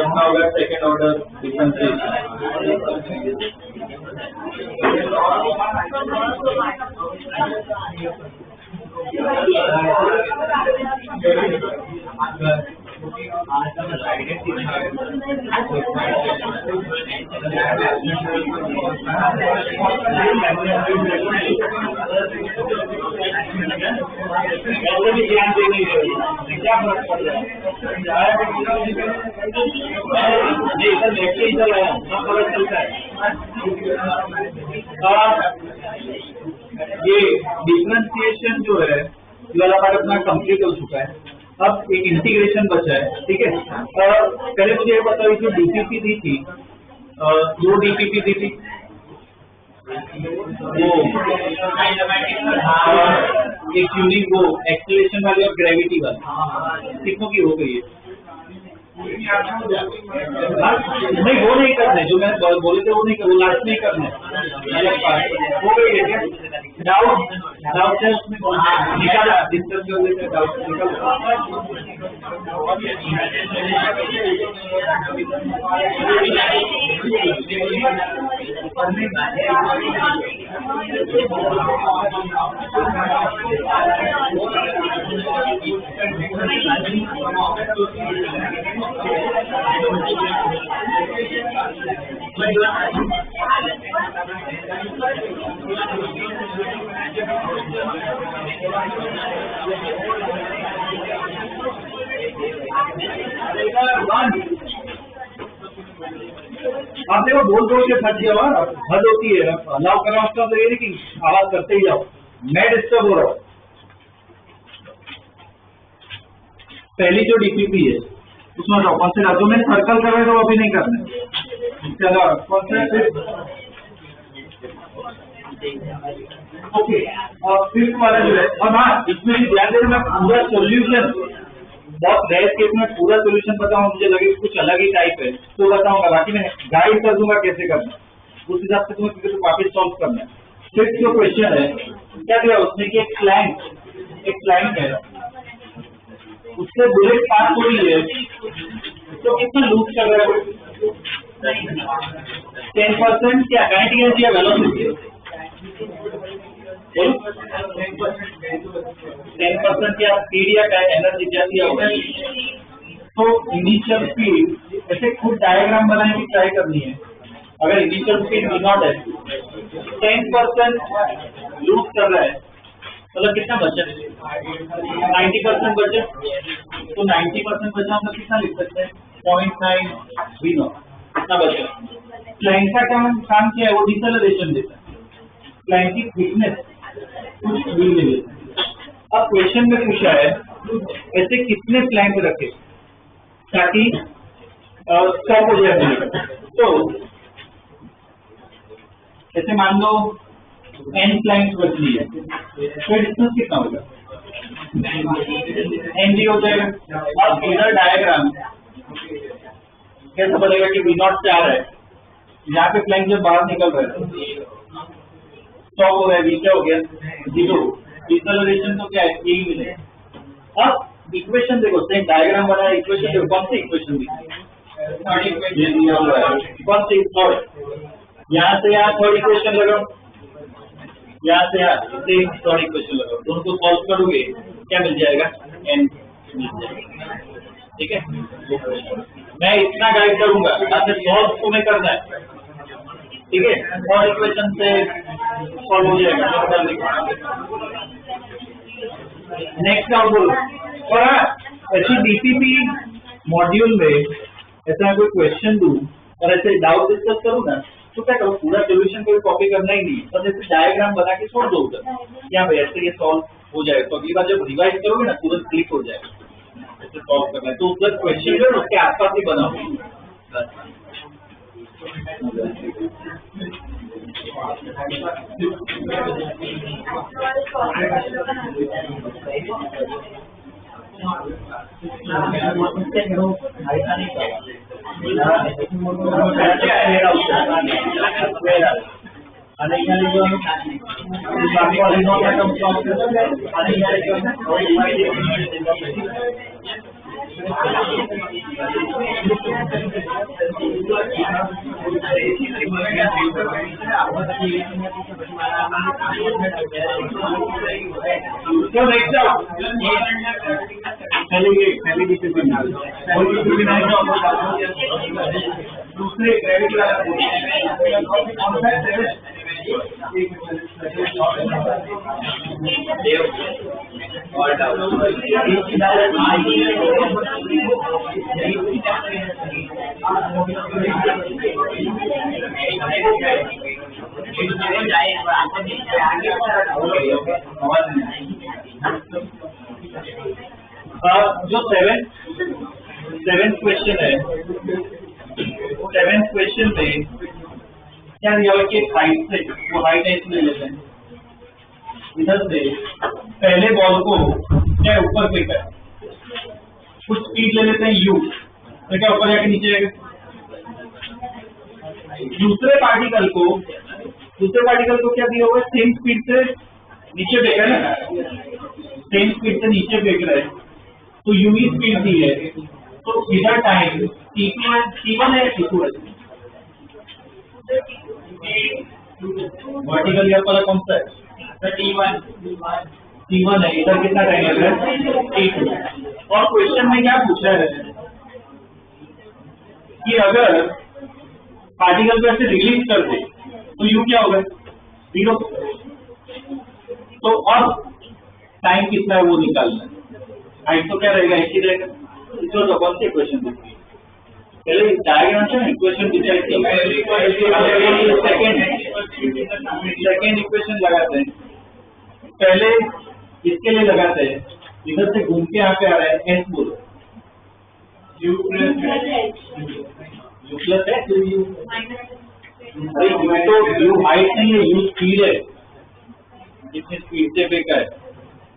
अपना होगा सेकेंड ऑर्डर भी ध्यान देने क्या फर्क पड़ रहा है, नहीं इधर लेफ्ट ही चल रहा है, सब फर्क चलता है। ये डिफरेंशिएशन जो है वाला पार्ट अपना कंप्लीट हो चुका है, अब एक इंटीग्रेशन बचा है, ठीक है। पहले मुझे ये बताओ जो डीपीपी दी थी, जो डीपीपी दी थी वो एक यूनिक वो एक्सेलरेशन वाली और ग्रेविटी वाली कितनों की हो गई है? नहीं वो नहीं करना है, जो मैंने बोले थे वो नहीं करना, लास्ट में करना है अलग पार्ट हो गई है क्या? डाउट है उसमें निकाला, डिस्कस कर लेते डाउट आप देखो बोल के थक गया हद होती है, अलाउ कर रहा हूँ उसका तो ये नहीं कि आवाज करते ही जाओ, मैं डिस्टर्ब हो रहा हूँ। पहली जो डीपीपी है उसमें जाओ कौन से जो मैंने सर्कल कर रहे थे वो अभी नहीं करना, चलो कौन से ओके। और फिफ्थ वाला जो है, और हाँ इसमें ध्यान देना मैं पूरा सोल्यूशन, बहुत रेयर केस में पूरा सोल्यूशन बताऊं, मुझे लगे कुछ अलग ही टाइप है तो बताऊंगा, बाकी मैं गाइड कर दूंगा कैसे करना, उस हिसाब से तुम्हें क्योंकि वापस सॉल्व करना है। फिफ्थ जो क्वेश्चन है क्या दिया उसने कि एक क्लाइंट है, उससे बुलेट पास हो रही है तो कितना लूज कर रहा है? 10% क्या काइनेटिक या वेलोसिटी? 10% या स्पीड या एनर्जी जैसी होगा। तो इनिशियल स्पीड ऐसे खुद डायग्राम बनाने की ट्राई करनी है। अगर इनिशियल स्पीड V0 है, 10% लूज कर रहा है, मतलब कितना बचा? 90% बचा, तो 90% बचा हम लोग कितना लिख सकते हैं? 0.9 V0 कितना बचा? क्लाइंट का काम क्या है? वो डिसेलरेशन देता है, क्लाइंट की थिकनेस कुछ भी नहीं देता। अब क्वेश्चन में पूछा है ऐसे कितने क्लाइंट रखे ताकि स्टॉप हो जाए। तो ऐसे मान लो n क्लाइंट बच ली है, तो डिस्टेंस कितना होगा? n हो जाएगा। और इधर डायग्राम कैसे बनेगा कि V0 से आ रहा है, यहाँ पे क्लाइंट जब बाहर निकल रहा है स्टॉप हो रहा है, V क्या हो गया? 0। डिसेलरेशन तो क्या है? यही मिलेगा। अब इक्वेशन देखो, सेम डायग्राम बनाया, इक्वेशन देखो, कौन सी इक्वेशन दी? कौन सी? यहाँ से यहाँ थर्ड इक्वेशन लगाओ, यहाँ से यहाँ थर्ड इक्वेशन लगाओ, दोनों को सॉल्व करोगे क्या मिल जाएगा? n मिल जाएगा। ठीक है, मैं इतना गाइड करूंगा, आपने सॉल्व तुम्हें करना है। ठीक है, और इक्वेशन से सॉल्व हो जाएगा। नेक्स्ट डाउट बोलो। और ऐसी डीसीपी मॉड्यूल में ऐसा कोई क्वेश्चन दूं और ऐसे डाउट डिस्कस करूँ ना, तो क्या करो, पूरा सोल्यूशन कोई कॉपी करना ही नहीं, बस ऐसे डायग्राम बना के छोड़ दो उधर, क्या भाई ऐसे ये सॉल्व हो जाएगा। तो अगली बार जब रिवाइज करोगे ना तुरंत क्लिक हो जाएगा, ऐसे सॉल्व करना है। तो उधर क्वेश्चन जो उसके आसपास ही बनाओ। दूसरे जो सेवेंथ क्वेश्चन है, सेवेंथ क्वेश्चन में क्या दिया हुआ कि हाइट से वो हाइट एच ले लेते हैं। इधर से पहले बॉल को क्या ऊपर फेंका है, कुछ स्पीड ले लेते हैं यू, तो क्या ऊपर जाके नीचे जाएगा। दूसरे पार्टिकल को क्या दिया हुआ है, सेम स्पीड से नीचे फेंका है ना, सेम स्पीड से नीचे फेंक रहे हैं, तो यूवी स्पीड दी है। तो इधर टाइम T1 है T2 है, वर्टिकल ईयर पर कौन सा है, T1 है। इधर कितना टाइम लग रहा है, T2। और क्वेश्चन में क्या पूछा है कि अगर पार्टिकल को ऐसे रिलीज कर दे तो यू क्या होगा, 0। तो अब टाइम कितना है वो निकालना है। हाइट तो क्या रहेगा, एक ही रहेगा। इसको तो कौन से क्वेश्चन दिखती है, पहले डायग्राम से इक्वेशन दी जाती है, सेकेंड इक्वेशन लगाते हैं। पहले इसके लिए लगाते हैं, इधर से घूम के यहाँ पे आ रहा है, एस बोलो, यू प्लस है, तो यू हाइट नहीं है, यू स्पीड है, जितनी स्पीड से फेंका है।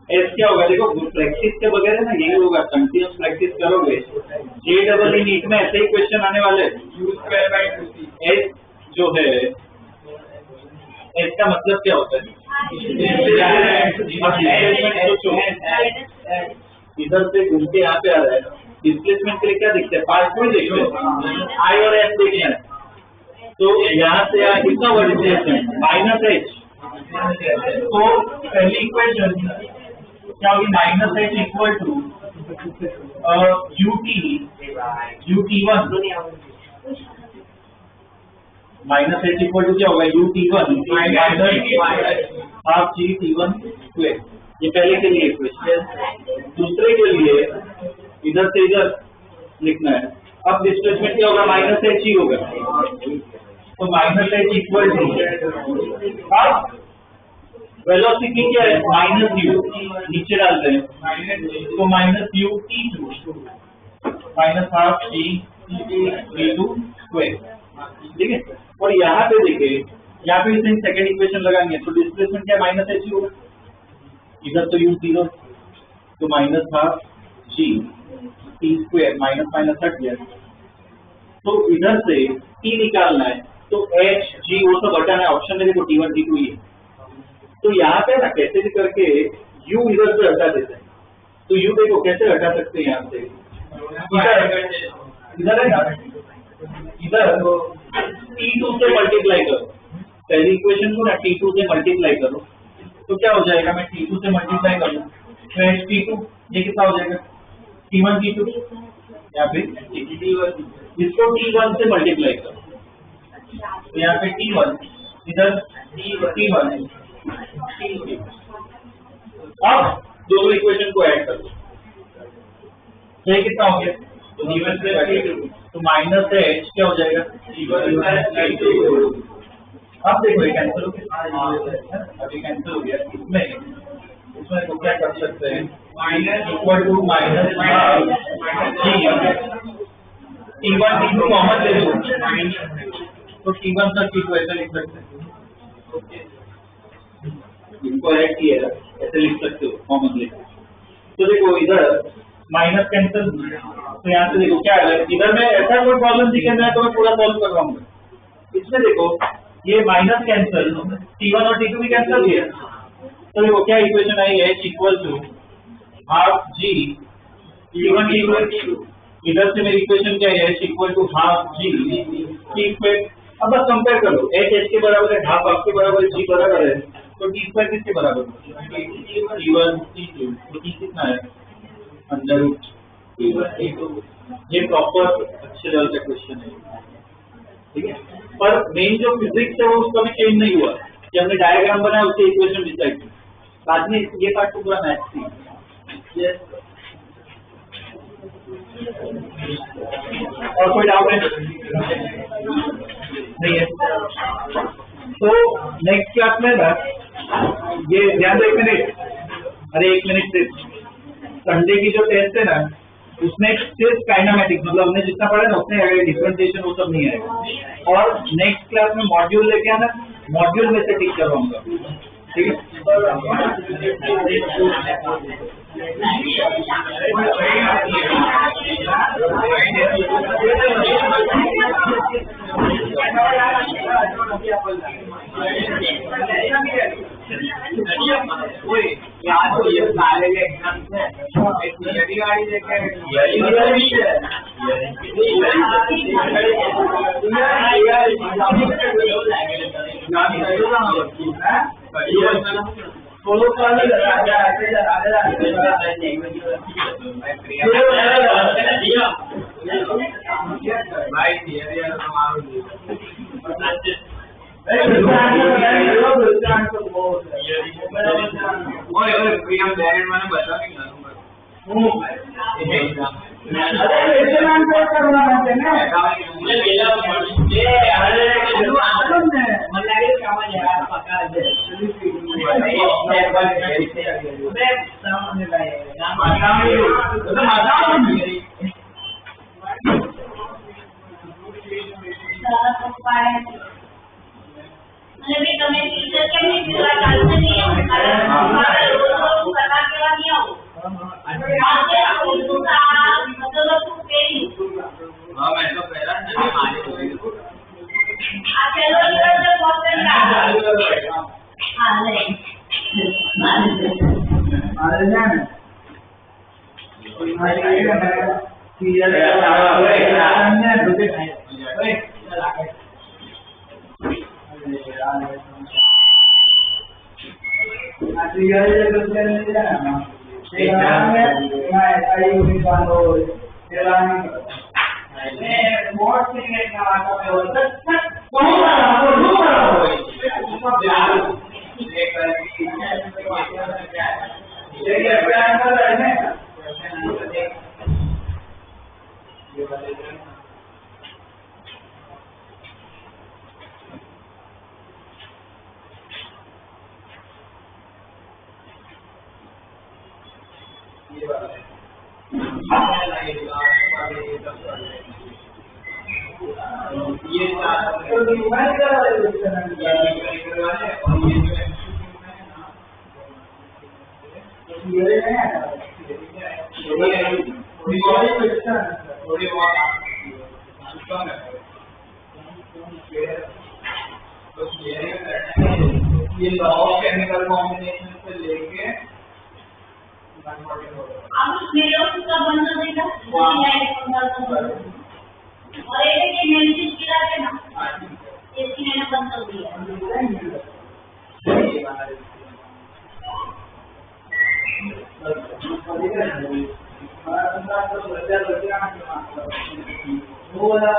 एस क्या होगा, देखो प्रैक्टिस के बगैर ना यही होगा, कंटिन्यूस प्रैक्टिस करोगे। JEE नीट में ऐसे ही क्वेश्चन आने वाले। एस जो है, एस का मतलब क्या होता है, इधर से घूम के यहाँ पे आ रहा है, डिस्प्लेसमेंट के लिए क्या दिखता है, पास कोई देखते हैं, आई और एस देखना है। तो यहाँ से यहाँ कितना हुआ डिस्प्लेसमेंट, -h। तो पहली इक्वेशन क्या होगी, -h equal to UT1 -h equal to क्या होगा, UT1 हाफ GT1 स्क्वायर। ये पहले के लिए इक्वेशन। दूसरे के लिए इधर से इधर लिखना है। अब डिस्प्लेसमेंट क्या होगा, -h ही होगा, तो -h इक्वल टू अब वेलोसिटी क्या है, -u, नीचे डालते हैं, तो -UT2 हाफ GT2 स्क्वायर, ठीक है। और यहाँ पे देखिए, यहाँ पे इसे सेकेंड इक्वेशन लगाएंगे, तो डिस्प्लेसमेंट क्या -h ही होगा, इधर तो U0, तो हाफ GT स्क्वायर, माइनस हट गया। तो इधर से T निकालना है, तो H G वो सब हटाना है, ऑप्शन में देखो T1 T2 ही है। तो यहाँ पे ना कैसे भी करके U इधर से हटा देते हैं, तो U देखो कैसे हटा सकते हैं, यहाँ से इधर है ना, इधर T2 से मल्टीप्लाई करो, पहली इक्वेशन को ना T2 से मल्टीप्लाई करो, तो क्या हो जाएगा, मैं T2 से मल्टीप्लाई करूँ तो T2 ये कितना हो जाएगा, T1 T2, यहाँ पे इसको T1 से मल्टीप्लाई करो, तो यहाँ पे T1 इधर T1 है। अब दोनों इक्वेशन को ऐड कर दो, तो ये कितना हो गया? तो माइनस एच क्या हो जाएगा? अब देखो ये कैंसिल हो गया, अभी कैंसिल हो गया। इसमें तो क्या कर सकते हैं? Minus equal to minus T1 T2 common ले लो, तो T1 तक की इक्वेशन लिख सकते हैं, इनको ऐड किया ऐसे लिख सकते हो कॉमन लेकर। तो देखो इधर माइनस कैंसिल, तो यहाँ से देखो क्या है, इधर में ऐसा कोई प्रॉब्लम दिखे मैं तो मैं पूरा सॉल्व करवाऊंगा। इसमें देखो ये माइनस कैंसिल, T1 और T2 भी कैंसिल किया, तो देखो क्या इक्वेशन आई है, equal to half ji T1 T2। इधर से मेरी इक्वेशन क्या है, equal to half G T square. अब बस कंपेयर कर लो, एच के बराबर है, हाफ आपके बराबर है, जी बराबर है, तो टी स्क्वायर किसके बराबर है? T1 T2, तो टी कितना है? Under root T1 T2। ये प्रॉपर अच्छे लेवल का क्वेश्चन है, ठीक है। पर मेन जो फिजिक्स है वो उसका भी चेंज नहीं हुआ, कि हमने डायग्राम बनाया उससे इक्वेशन डिसाइड की, बाद में ये पार्ट तो पूरा मैथ थी। और कोई डाउट है? नहीं है। तो नेक्स्ट क्लास में ना ये ध्यान दो, 1 मिनट, अरे 1 मिनट सिर्फ, संडे की जो टेस्ट है ना उसमें सिर्फ काइनेमेटिक्स, मतलब हमने जितना पढ़ा ना उसमें अगर डिफरेंशिएशन वो सब नहीं आएगा। और नेक्स्ट क्लास में मॉड्यूल लेके आना, मॉड्यूल में से टिक करवाऊंगा, ठीक है। ये लॉ ऑफ केमिकल कॉम्बिनेशन से लेके आप मेरे उसका बंद देगा और एक के मेडिसिन गिरा के ना इसकी मैंने बंद कर दिया थोड़ा